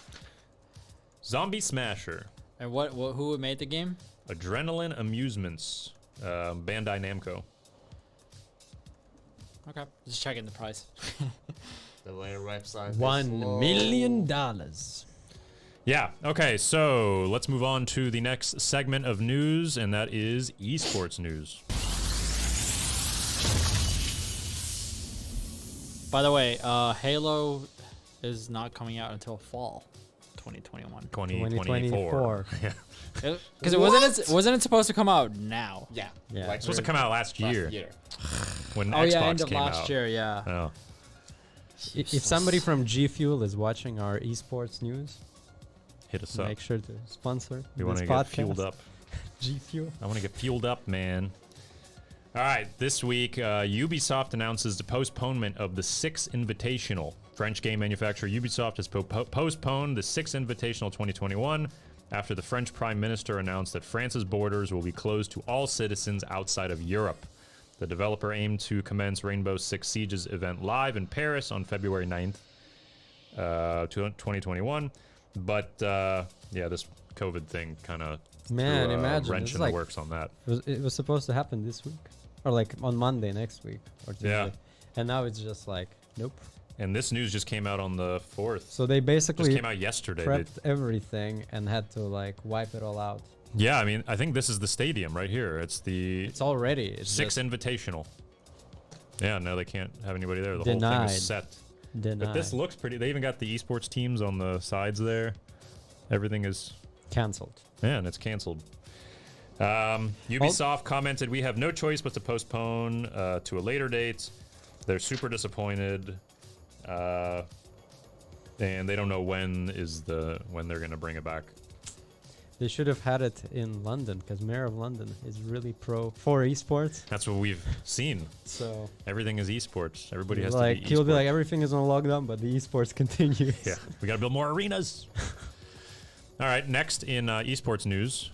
Zombie Smasher, And who made the game? Adrenaline Amusements, Bandai Namco. Okay, just checking the price. The layer website. $1 million. Yeah, okay, so let's move on to the next segment of news, and that is esports news. By the way, Halo is not coming out until fall 2021. 2024. 2024. Because wasn't it supposed to come out now? Yeah. Yeah. Like It's supposed to come out last year when Oh Xbox yeah, end of came last out. year. Yeah. Oh, If somebody from G Fuel is watching our esports news, hit us up. make sure to sponsor We want to this get podcast. fueled up. G Fuel. I want to get fueled up, man. All right, this week, Ubisoft announces the postponement of the Six Invitational. French game manufacturer Ubisoft has postponed the Six Invitational 2021 after the French Prime Minister announced that France's borders will be closed to all citizens outside of Europe. The developer aimed to commence Rainbow Six Siege's event live in Paris on February 9th, 2021. But, yeah, this COVID thing kind of Man, imagine. wrench It's in like- the works on that. It was supposed to happen this week, or like on Monday next week, or Tuesday. Yeah. And now it's just like, nope. And this news just came out on the 4th. So they Just basically came out yesterday. prepped everything and had to like wipe it all out. Yeah, I mean, I think this is the stadium right here. It's the It's all ready. It's Six just Invitational. Yeah, no, they can't have anybody there. The whole thing Denied. is set. denied. But this looks pretty. They even got the esports teams on the sides there. Everything is, Cancelled. yeah, and it's canceled. Ubisoft commented, "We have no choice but to postpone to a later date. They're super disappointed, and they don't know when they're gonna bring it back." They should have had it in London because Mayor of London is really pro for esports. That's what we've seen. So Everything is esports. Everybody has like to be he'll be esports. like everything is on lockdown, but the esports continues. Yeah, we gotta build more arenas. All right, next in esports news,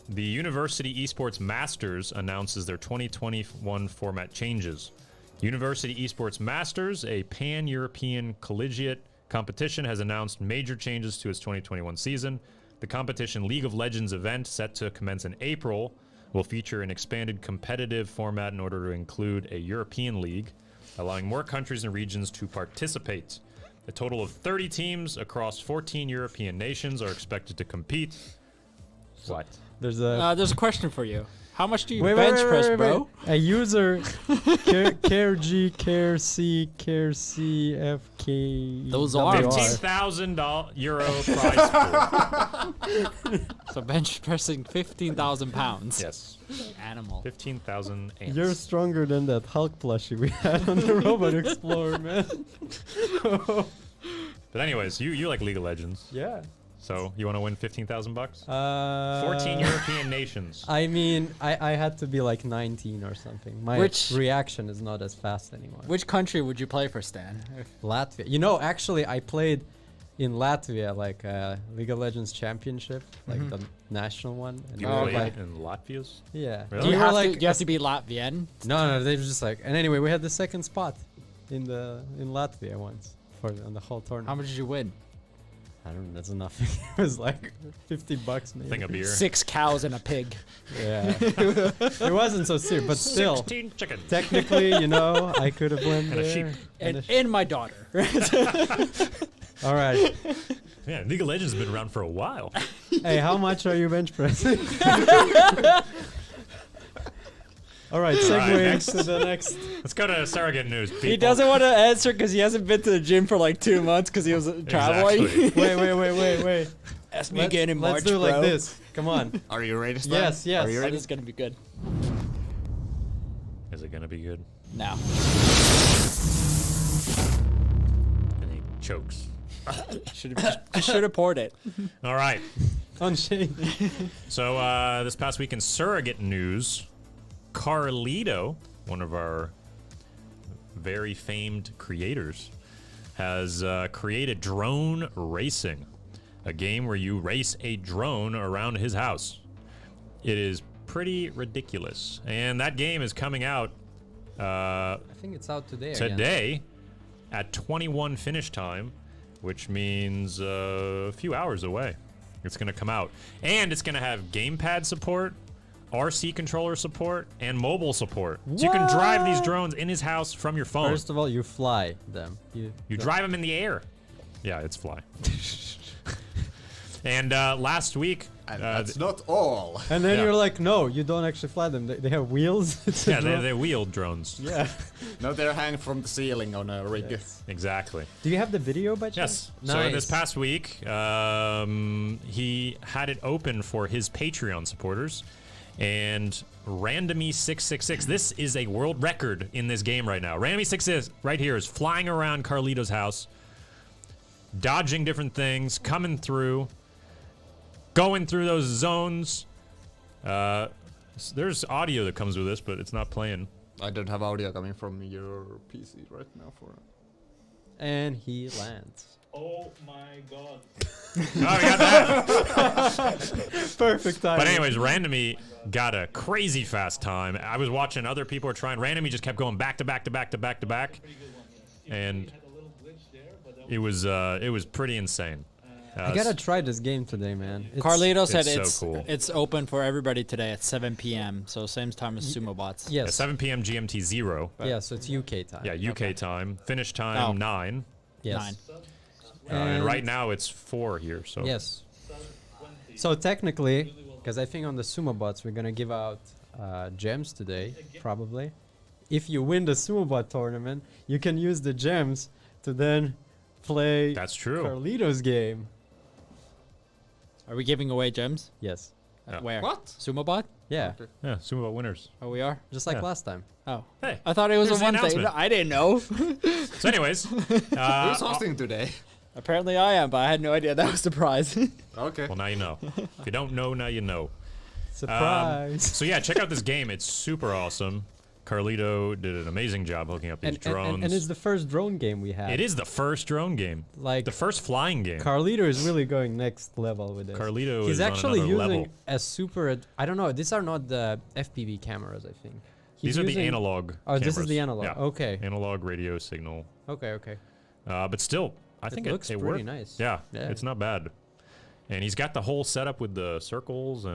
the University Esports Masters announces their 2021 format changes. University Esports Masters, a pan-European collegiate competition, has announced major changes to its 2021 season. The competition League of Legends event, set to commence in April, will feature an expanded competitive format in order to include a European league, allowing more countries and regions to participate. A total of 30 teams across 14 European nations are expected to compete. What? There's a There's a question for you. How much do you wait, bench wait, press, wait, bro? wait. A user care G care C care C F K. Those are €15,000 prize pool. So bench pressing 15,000 pounds. Yes, Animal. 15,000 ants. You're stronger than that Hulk plushie we had on the Robot Explorer, man. But anyways, you like League of Legends, Yeah. so you want to win $15,000? 14 14 European nations. I mean, I had to be like 19 or something. My Which- reaction is not as fast anymore. Which country would you play for, Stan? Latvia. You know, actually, I played in Latvia, like League of Legends Championship, like the national one. And You we were played like, in Latvia's? yeah. Really? Do you We were have, like, to, you have to be Latvian? no, they were just like, and anyway, we had the second spot in Latvia once on the whole How tournament. much did you win? I don't know. That's enough. It was like $50 maybe. Thing of beer. 6 cows and a pig. Yeah. It wasn't so serious, but still. 16 chickens. Technically, you know, I could have went And a there. sheep. And my daughter. All right. Yeah, League of Legends has been around for a while. Hey, how much are you bench pressing? All right, segueing next. to the next. Let's go to surrogate news. People. He doesn't want to answer because he hasn't been to the gym for like 2 months because he was traveling. Exactly. Wait. Ask me again in March, Let's do it like bro. this. Come on. Are you ready to start? Yes, yes. Are you Oh, ready? this is gonna be good. Is it gonna be good? Now. And he chokes. Should have poured it. All right. On Shane. So this past week in surrogate news, Carlito, one of our very famed creators, has created Drone Racing, a game where you race a drone around his house. It is pretty ridiculous, and that game is coming out I think it's out today. Again. today at 21 finish time, which means a few hours away. It's going to come out, and it's going to have gamepad support, RC controller support, and mobile support. So you can drive these drones in his house from your phone. First of all, you fly them. You drive them in the air. Yeah, it's fly. And last week, And that's not all. And then Yeah. you're like, no, you don't actually fly them. They have wheels. It's a yeah, drone. they wheel drones. Yeah. No, they're hanging from the ceiling on a rig. Exactly. Do you have the video by chance? Yes. So this past week, he had it open for his Patreon supporters, and Randomy666. This is a world record in this game right now. Randomy666 right here is flying around Carlito's house, dodging different things, coming through, going through those zones. There's audio that comes with this, but it's not playing. I don't have audio coming from your PC right now for. And he lands. Oh my god. Oh, we got that. Perfect time. But anyways, Randomy got a crazy fast time. I was watching other people were trying. Randomy just kept going back to back to back to back to back, Pretty good one, yes. and Had a little glitch there, but that it was pretty insane. I gotta try this game today, man. It's, Carlito said it's so cool. it's open for everybody today at 7 p.m. So same time as Sumo Bots. At Yes. 7 p.m. GMT 0. Yeah, so it's UK time. Yeah, UK time. Finish time Oh. 9. Yes. 9. And right now it's 4 here. So Yes. So technically, because I think on the Sumo Bots we're gonna give out gems today, probably. If you win the Sumo Bot tournament, you can use the gems to then play that's true. Carlito's game. Are we giving away gems? Yes. Yeah. Where? What? Sumo Bot? Yeah. Okay. Yeah, Sumo Bot winners. Oh, we are? Just like Yeah. last time. Oh. Hey. I thought it was Here's a the one thing. announcement. I didn't know. So anyways, Who's hosting today? Apparently I am, but I had no idea that was the prize. Okay. well now you know. If you don't know, now you know. Surprise. So yeah, check out this game. It's super awesome. Carlito did an amazing job hooking up these drones. and it's the first drone game we had. It is the first drone game. Like The first flying game. Carlito is really going next level with this. Carlito He's is actually on using another level. a super. I don't know. These are not the FPV cameras. I think. He's These are the using- analog. Oh, this is cameras. the analog. Yeah. Okay. Analog radio signal. Okay. But still, I think looks it pretty worked. nice. Yeah, Yeah. it's not bad. And he's got the whole setup with the circles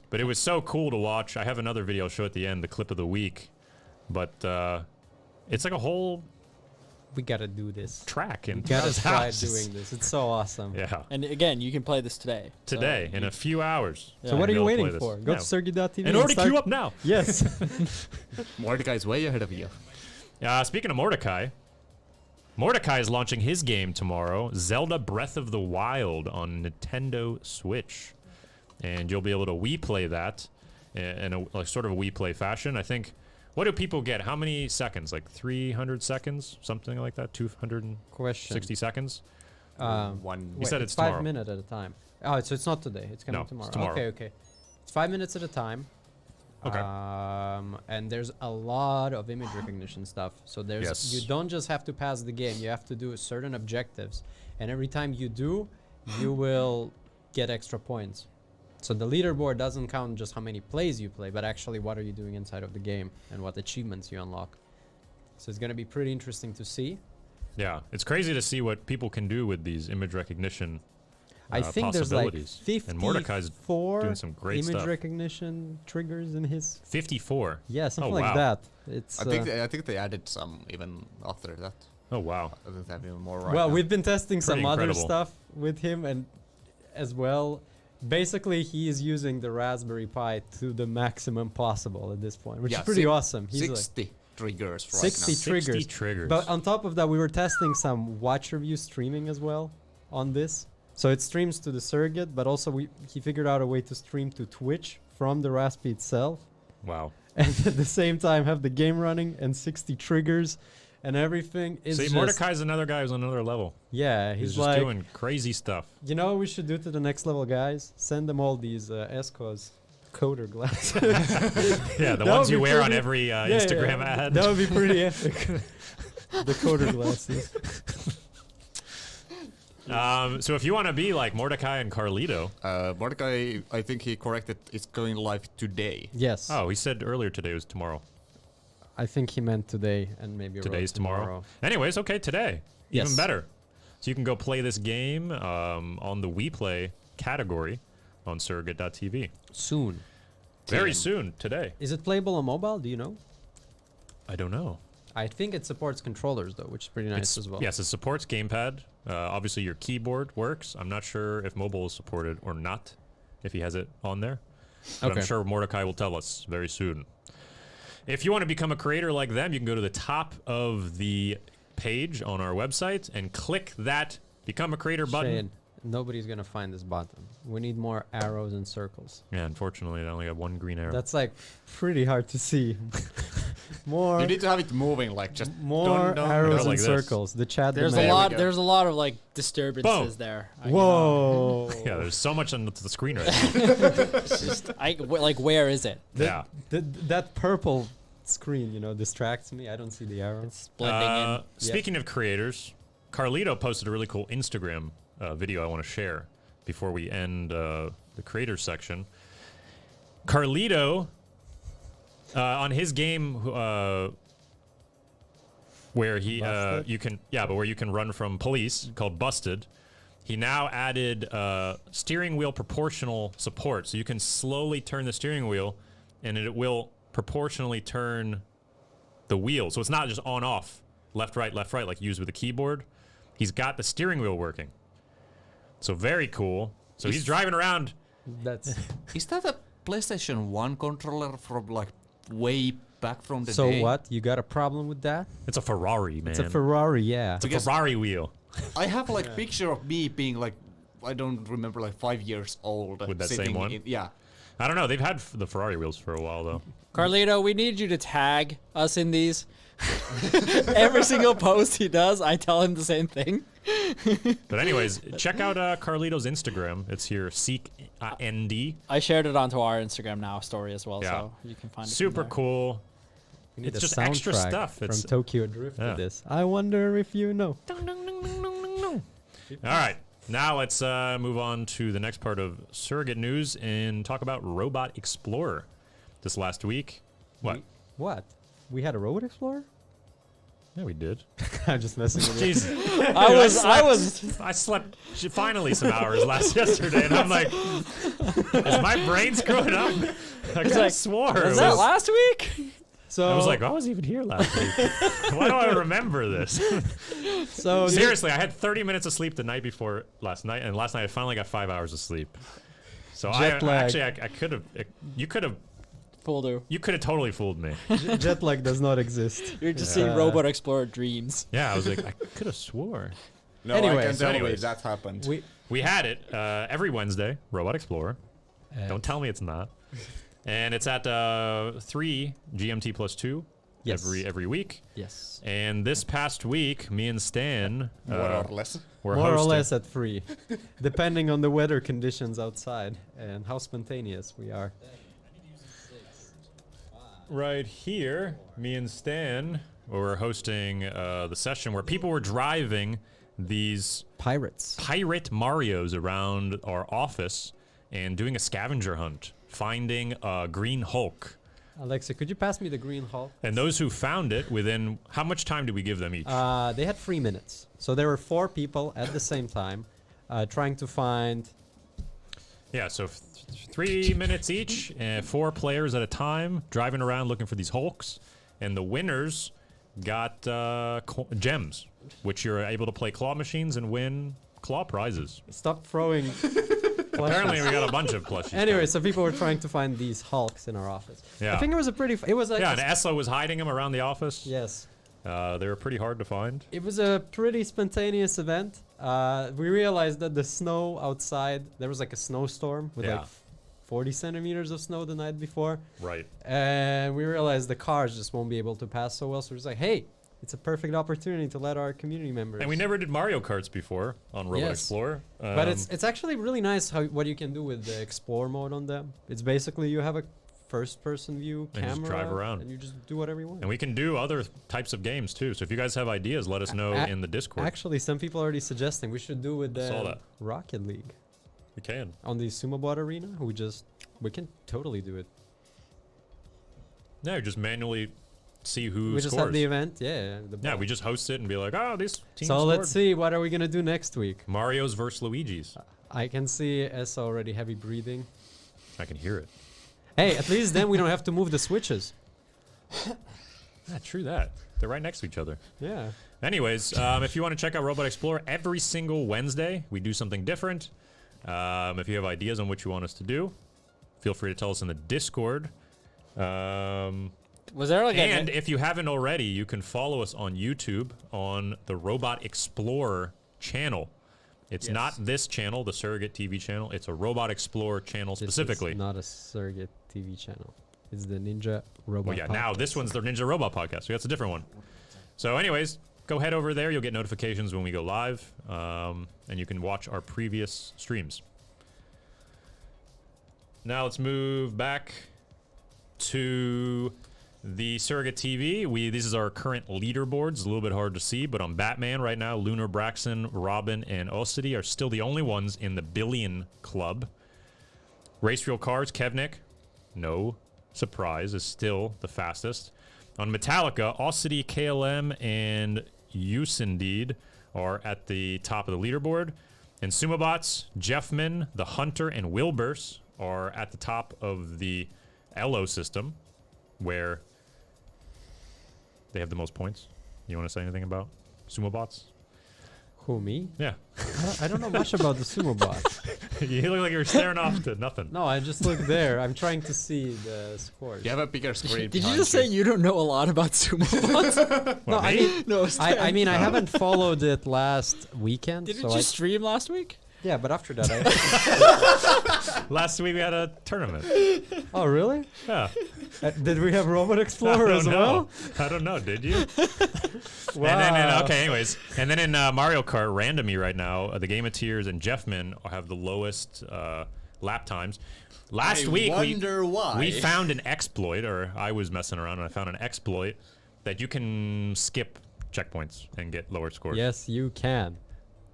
but it was so cool to watch. I have another video I'll show at the end, the clip of the week. But it's like a whole We gotta do this. track in We gotta his try house. doing this. It's so awesome. Yeah. And again, you can play this today. So Today, in a few hours. So what are You'll you be able waiting to play for? this. Go Yeah. to surrogate.tv In order to start- queue up now. Yes. Mordecai is way ahead of you. Speaking of Mordecai is launching his game tomorrow, Zelda Breath of the Wild on Nintendo Switch. And you'll be able to Wii play that in a like, sort of a Wii play fashion. I think, what do people get? How many seconds? Like 300 seconds? Something like that? 260 Question. seconds? One. You said it's it's tomorrow. 5 minutes at a time. Oh, so it's not today. It's coming No, it's tomorrow. tomorrow. Okay. It's 5 minutes at a time. Okay. And there's a lot of image recognition stuff. So there's Yes. you don't just have to pass the game. You have to do certain objectives, and every time you do, you will get extra points. So the leaderboard doesn't count just how many plays you play, but actually what are you doing inside of the game and what achievements you unlock. So it's gonna be pretty interesting to see. Yeah, it's crazy to see what people can do with these image recognition I think there's like possibilities. And Mordecai's 54 doing some great image stuff. recognition triggers in his. 54. Yeah, something Oh, like wow. that. It's. I think they added some even after that. Oh, wow. I think they have even more right well, now. we've been testing Pretty some other incredible. stuff with him, and as well. Basically, he is using the Raspberry Pi to the maximum possible at this point, which Yeah, is pretty si- awesome. He's 60 triggers right 60 now. 60 triggers. triggers. But on top of that, we were testing some watch review streaming as well on this. So it streams to the Surrogate, but also he figured out a way to stream to Twitch from the Raspberry itself, wow. and at the same time have the game running and 60 triggers and everything. Is See, just, Mordecai's another guy who's on another level. yeah, He's he's just like, doing crazy stuff. you know what we should do to the next level, guys? Send them all these ESCOs coder glasses. Yeah, the That ones would you be wear on pretty- every Yeah, Instagram yeah, ad. That would be pretty epic. The coder glasses. So if you want to be like Mordecai and Carlito, Mordecai, I think he corrected, it's going live today. Yes. oh, he said earlier today was tomorrow. I think he meant today and maybe wrote Today's tomorrow. Anyways, okay, today. Even Yes. better. So you can go play this game on the We Play category on SurrogateTV. Soon. Very soon, today. Is it playable on mobile? Do you know? I don't know. I think it supports controllers though, which is pretty nice as well. Yes, it supports gamepad. Obviously, your keyboard works. I'm not sure if mobile is supported or not, if he has it on there. But I'm Okay. sure Mordecai will tell us very soon. If you want to become a creator like them, you can go to the top of the page on our website and click that Become a Creator button. Shane, nobody's gonna find this button. We need more arrows and circles. Yeah, unfortunately, I only got one green arrow. That's like pretty hard to see. more You need to have it moving, like just more dun, arrows Go and like this. circles. The chat There's a demand. lot. go. There's a lot of like disturbances Boom. there. Whoa. Yeah, there's so much on the screen right now. Like where is it? Yeah. That purple screen, distracts me. I don't see the arrows. It's blending in. Speaking of creators, Carlito posted a really cool Instagram video I want to share before we end the creators section. Carlito, on his game, where he Busted? where you can run from police, called Busted. He now added steering wheel proportional support, so you can slowly turn the steering wheel, and it will proportionally turn the wheel. So it's not just on off, left right like you use with a keyboard. He's got the steering wheel working. So very cool. So he's driving around. That's Is that a PlayStation 1 controller from like way back from the so day? what? You got a problem with that? It's a Ferrari, man. It's a Ferrari, yeah. It's a Ferrari wheel. I have like picture of me being like, I don't remember, like 5 years old. With that same sitting one? yeah. I don't know. They've had the Ferrari wheels for a while, though. Carlito, we need you to tag us in these. Every single post he does, I tell him the same thing. But anyways, check out Carlito's Instagram. It's here, Seek ND. I shared it onto our Instagram now story as well, Yeah. so you can find it. from Super there. cool. We need It's a just extra soundtrack stuff. from It's- Tokyo Drift Yeah. with this. I wonder if you know. All right. Now let's move on to the next part of Surrogate News and talk about Robot Explorer. This last week. What? What? We had a Robot Explorer? Yeah, we did. I'm just messing with you. Jeez. I was I slept finally some hours yesterday, and I'm like, is my brain screwing up? I could have swore. Was it that was- last week? So I was like, I was even here last week. Why do I remember this? so Seriously, I had 30 minutes of sleep the night before last night, and last night I finally got 5 hours of sleep. So Jet lag. actually, I could have. You could have. Full do. You could have totally fooled me. jet lag does not exist. You're just seeing Robot Explorer dreams. Yeah, I was like, I could have swore. No, I Anyways, can tell you anyways. that happened. We had it every Wednesday, Robot Explorer. Don't tell me it's not. And it's at 3 GMT plus 2 Yes. every week. Yes. And this past week, me and Stan More or less. were More or hosting. less at 3, depending on the weather conditions outside and how spontaneous we are. Right here, me and Stan were hosting the session where people were driving these Pirates. pirate Marios around our office and doing a scavenger hunt, finding a Green Hulk Alexa, could you pass me the green Hulk? And those who found it within, how much time did we give them each? They had 3 minutes. So there were 4 people at the same time trying to find... Yeah, so 3 minutes each, 4 players at a time, driving around looking for these Hulks. And the winners got gems, which you're able to play claw machines and win claw prizes. Stop throwing... Apparently we got a bunch of plushies. Anyway, so people were trying to find these Hulks in our office. Yeah. I think it was a pretty... It was like Yeah, and Essa was hiding them around the office. Yes. They were pretty hard to find. It was a pretty spontaneous event. We realized that the snow outside, there was like a snowstorm with Yeah. like 40 centimeters of snow the night before. Right. And we realized the cars just won't be able to pass so well. So we're just like, hey, it's a perfect opportunity to let our community members. And we never did Mario Karts before on Robot Yes. Explorer. But it's actually really nice what you can do with the Explore mode on them. It's basically you have a first-person view And camera. just drive around. And you just do whatever you want. And we can do other types of games too. So if you guys have ideas, let us know in the Discord. Actually, some people are already suggesting we should do with Saw the that. Rocket League. We can. On the Sumo Bot Arena, we can totally do it. No, just manually see who We scores. just have the event, yeah. Yeah, we just host it and be like, oh, these teams So scored. let's see, what are we gonna do next week? Mario's versus Luigi's. I can see S already heavy breathing. I can hear it. Hey, at least then we don't have to move the switches. Yeah, true that. They're right next to each other. Yeah. Anyways, if you want to check out Robot Explorer, every single Wednesday we do something different. If you have ideas on what you want us to do, feel free to tell us in the Discord. Was there like And if you haven't already, you can follow us on YouTube on the Robot Explorer channel. It's not this channel, the SurrogateTV channel. It's a Robot Explorer channel specifically. This is not a Surrogate TV channel. It's the Ninja Robot. Well, yeah, now this one's the Ninja Robot podcast. So that's a different one. So anyways, go head over there. You'll get notifications when we go live. And you can watch our previous streams. Now let's move back to the Surrogate TV. This is our current leaderboards. It's a little bit hard to see, but on Batman right now, Lunar, Braxton, Robin, and Ossity are still the only ones in the Billion Club. Race Real Cars, Kevnik, no surprise, is still the fastest. On Metallica, Ossity, KLM, and Usindeed are at the top of the leaderboard. And Sumobots, Jeffman, The Hunter, and Wilburst are at the top of the Elo system, where they have the most points. You want to say anything about Sumobots? Who, me? Yeah. I don't know much about the Sumo Bot. You look like you're staring off to nothing. No, I just look there. I'm trying to see the scores. You have a bigger screen. Did you behind just say you don't know a lot about sumo bots? No, I mean, No, I mean, I haven't followed it last weekend. Didn't so you I, stream last week? yeah, but after that, I. Last week we had a tournament. Oh, really? Yeah. Did we have Robot Explorer as well? I don't know. Did you? Wow. And then okay, anyways. And then in Mario Kart Randomy right now, the Gameteers and Jeffman have the lowest lap times. Last week we found an exploit, or I was messing around and I found an exploit that you can skip checkpoints and get lower scores. Yes, you can.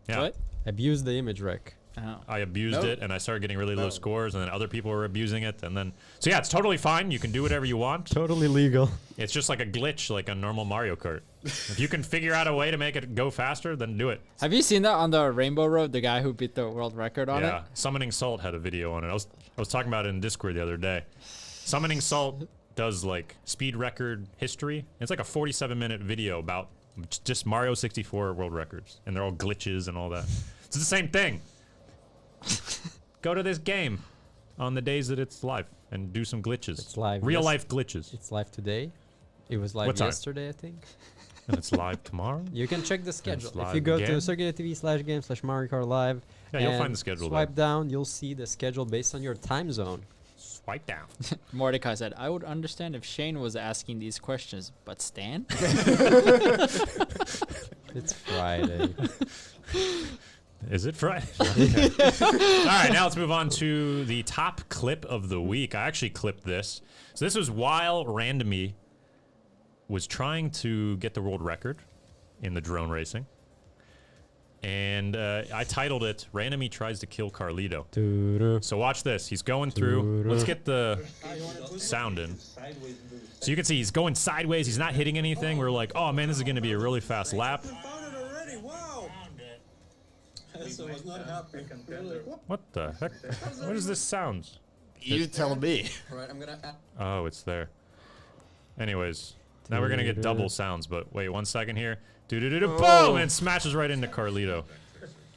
Yeah. What? Abuse the image rec. Oh. I abused No. it and I started getting really low No. scores, and then other people were abusing it, and then so yeah, it's totally fine. You can do whatever you want. Totally legal. It's just like a glitch, like a normal Mario Kart. If you can figure out a way to make it go faster, then do it. Have you seen that on the Rainbow Road? The guy who beat the world record on Yeah, it. Summoning Salt had a video on it. I was talking about it in Discord the other day. Summoning Salt does like speed record history. It's like a 47-minute video about just Mario 64 world records, and they're all glitches and all that. It's the same thing. Go to this game on the days that it's live and do some glitches. It's live, Real yes. life glitches. It's live today. It was live What time? yesterday, I think. And it's live tomorrow. You can check the schedule. If live you go again? to SurrogateTV/game/Mario Kart Live, Yeah, you'll and find the schedule Swipe there. down, you'll see the schedule based on your time zone. Swipe down. Mordecai said, I would understand if Shane was asking these questions, but Stan? It's Friday. Is it Friday? Okay. All right, now let's move on to the top clip of the week. I actually clipped this. So this was while Randomy was trying to get the world record in the drone racing. And I titled it, Randomly Tries to Kill Carlito. Doo-doo. So watch this. He's going through. Let's get the sound in. Sideways and do So you can see he's going sideways. He's not hitting anything. We're like, oh man, this is going to be a really fast lap. Found it already. Wow. So I was not happy. Really? What the heck? What is this sound? You tell me. All right, I'm gonna. Oh, it's there. Anyways, now we're going to get double sounds, but wait 1 second here. Do-do-do-do, boom! And smashes right into Carlito.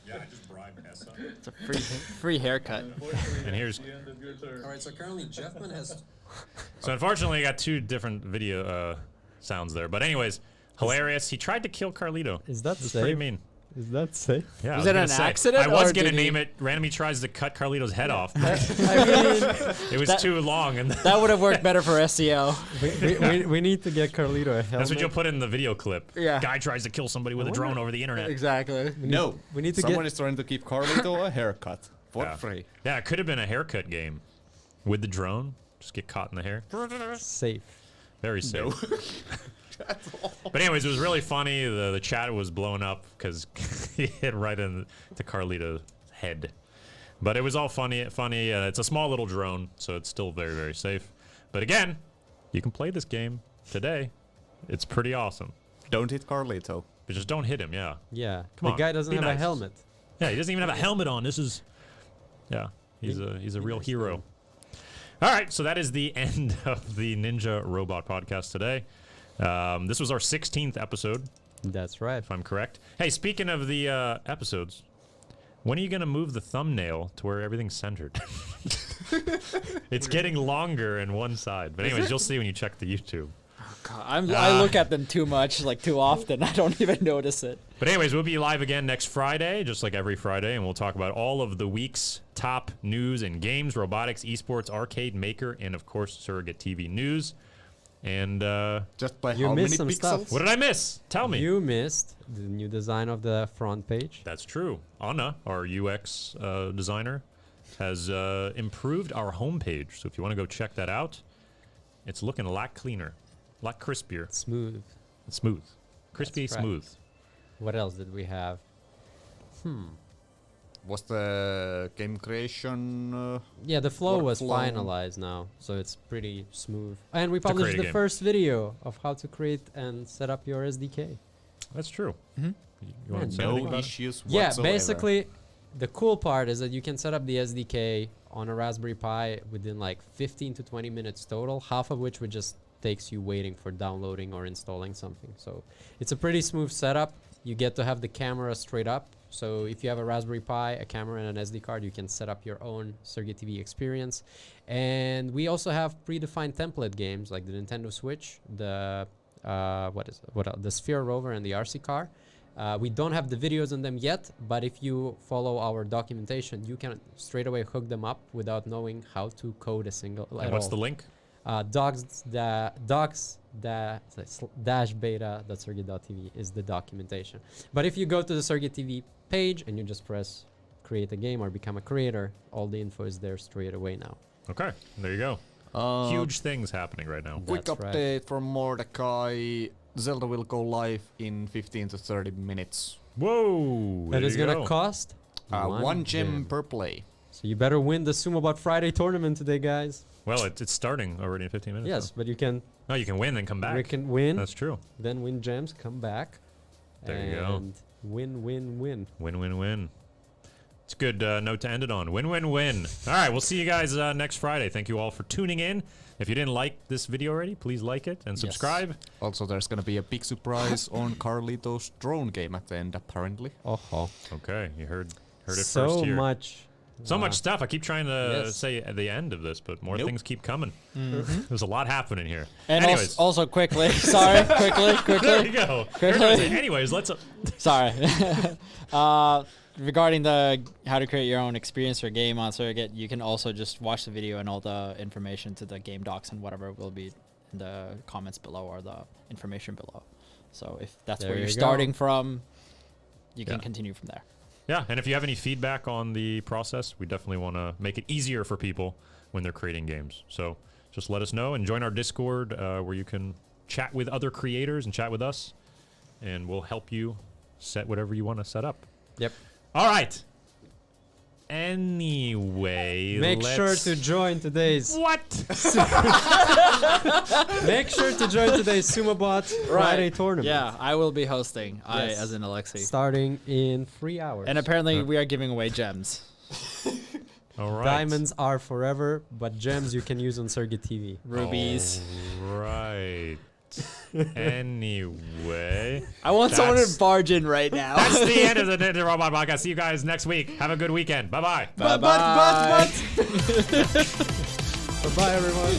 Yeah, I just bribed Essa. It's a free haircut. And here's... the end of your turn. All right, so currently Jeffman has. So unfortunately, I got two different video sounds there. But anyways, hilarious. He tried to kill Carlito. Is that It's pretty safe? mean. Is that safe? Yeah, Was I it gonna an say, accident, I was or gonna did he- name it. Randomly tries to cut Carlito's head off. But I mean, it was too long, and That would have worked better for SEO. we need to get Carlito a helmet. that's what you'll put in the video clip. Yeah. Guy tries to kill somebody with a drone over the internet. Exactly. No. we need to Someone get. is trying to give Carlito a haircut for Yeah. free. Yeah, it could have been a haircut game with the drone. Just get caught in the hair. Safe. Very safe. But anyways, it was really funny. The chat was blowing up because he hit right into Carlito's head. But it was all funny. It's a small little drone, so it's still very, very safe. But again, you can play this game today. It's pretty awesome. Don't hit Carlito. But just don't hit him, yeah. Yeah. Come the on, guy doesn't be have a nice. helmet. Yeah, he doesn't even have a helmet on. This is... Yeah, he's a real hero. All right, so that is the end of the Ninja Robot podcast today. This was our 16th episode, That's right. if I'm correct. Hey, speaking of the episodes, when are you going to move the thumbnail to where everything's centered? It's getting longer in one side. But anyways, you'll see when you check the YouTube. God, I look at them too much, like too often. I don't even notice it. But anyways, we'll be live again next Friday, just like every Friday, and we'll talk about all of the week's top news in games, robotics, esports, arcade, maker, and of course, Surrogate TV news. And Just by You how missed many some pixels? stuff. what did I miss? Tell me. You missed the new design of the front page. That's true. Anna, our UX designer, has improved our homepage. So if you want to go check that out, it's looking a lot cleaner, a lot crispier, Smooth. and smooth. Crispy, That's right. smooth. What else did we have? Was the game creation... Yeah, the flow was Workflow. finalized now, so it's pretty smooth. And we create published a the game. first video of how to create and set up your SDK. That's true. Mhm. You want to say no anything about it? issues Yeah, whatsoever. basically, the cool part is that you can set up the SDK on a Raspberry Pi within like 15 to 20 minutes total, half of which would just takes you waiting for downloading or installing something. So it's a pretty smooth setup. You get to have the camera straight up. So if you have a Raspberry Pi, a camera, and an SD card, you can set up your own SurrogateTV experience. And we also have predefined template games like the Nintendo Switch, the the Sphere Rover, and the RC Car. We don't have the videos on them yet, but if you follow our documentation, you can straight away hook them up without knowing how to code a single. And what's the link? docs-beta.surrogate.tv is the documentation. But if you go to the SurrogateTV page and you just press create a game or become a creator, all the info is there straight away now. Okay, there you go. Huge things happening right now. Quick That's right. update from Mordecai. Zelda will go live in 15 to 30 minutes. Whoa! That there is you gonna go. cost One gem per play. So you better win the SumoBot Friday tournament today, guys. Well, it's starting already in 15 minutes. Yes, but you can No, you can win and come back. we can win, That's true. then win gems, come back, There you go. and win, win, win. Win, win, win. It's a good note to end it on. Win, win, win. All right, we'll see you guys next Friday. Thank you all for tuning in. If you didn't like this video already, please like it and subscribe. Also, there's gonna be a big surprise on Carlito's drone game at the end, apparently. Oh, Okay, you heard it so first here. much. So much stuff. I keep trying to Yes. say at the end of this, but more Nope. things keep coming. There's a lot happening here. And Anyways, also quickly, sorry, quickly. there you go. Anyways, let's. Sorry. Regarding the how to create your own experience or game on Surrogate, you can also just watch the video, and all the information to the game docs and whatever will be in the comments below or the information below. So if that's There where you're you go. starting from, you can Yeah. continue from there. Yeah, and if you have any feedback on the process, we definitely want to make it easier for people when they're creating games. So just let us know and join our Discord where you can chat with other creators and chat with us, and we'll help you set whatever you want to set up. Yep. All right. Anyway, Make sure let's- to join today's. What? Make sure to join today's SumoBot Friday tournament. Yeah, I will be hosting. I Yes. as in Alexi. Starting in 3 hours. And apparently we are giving away gems. All right. Diamonds are forever, but gems you can use on SurrogateTV. Rubies. Right. Anyway, I want someone That's- to barge in right now. that's the end of the Ninja Robot Podcast. See you guys next week. Have a good weekend. Bye bye. Bye bye. Bye-bye, everyone.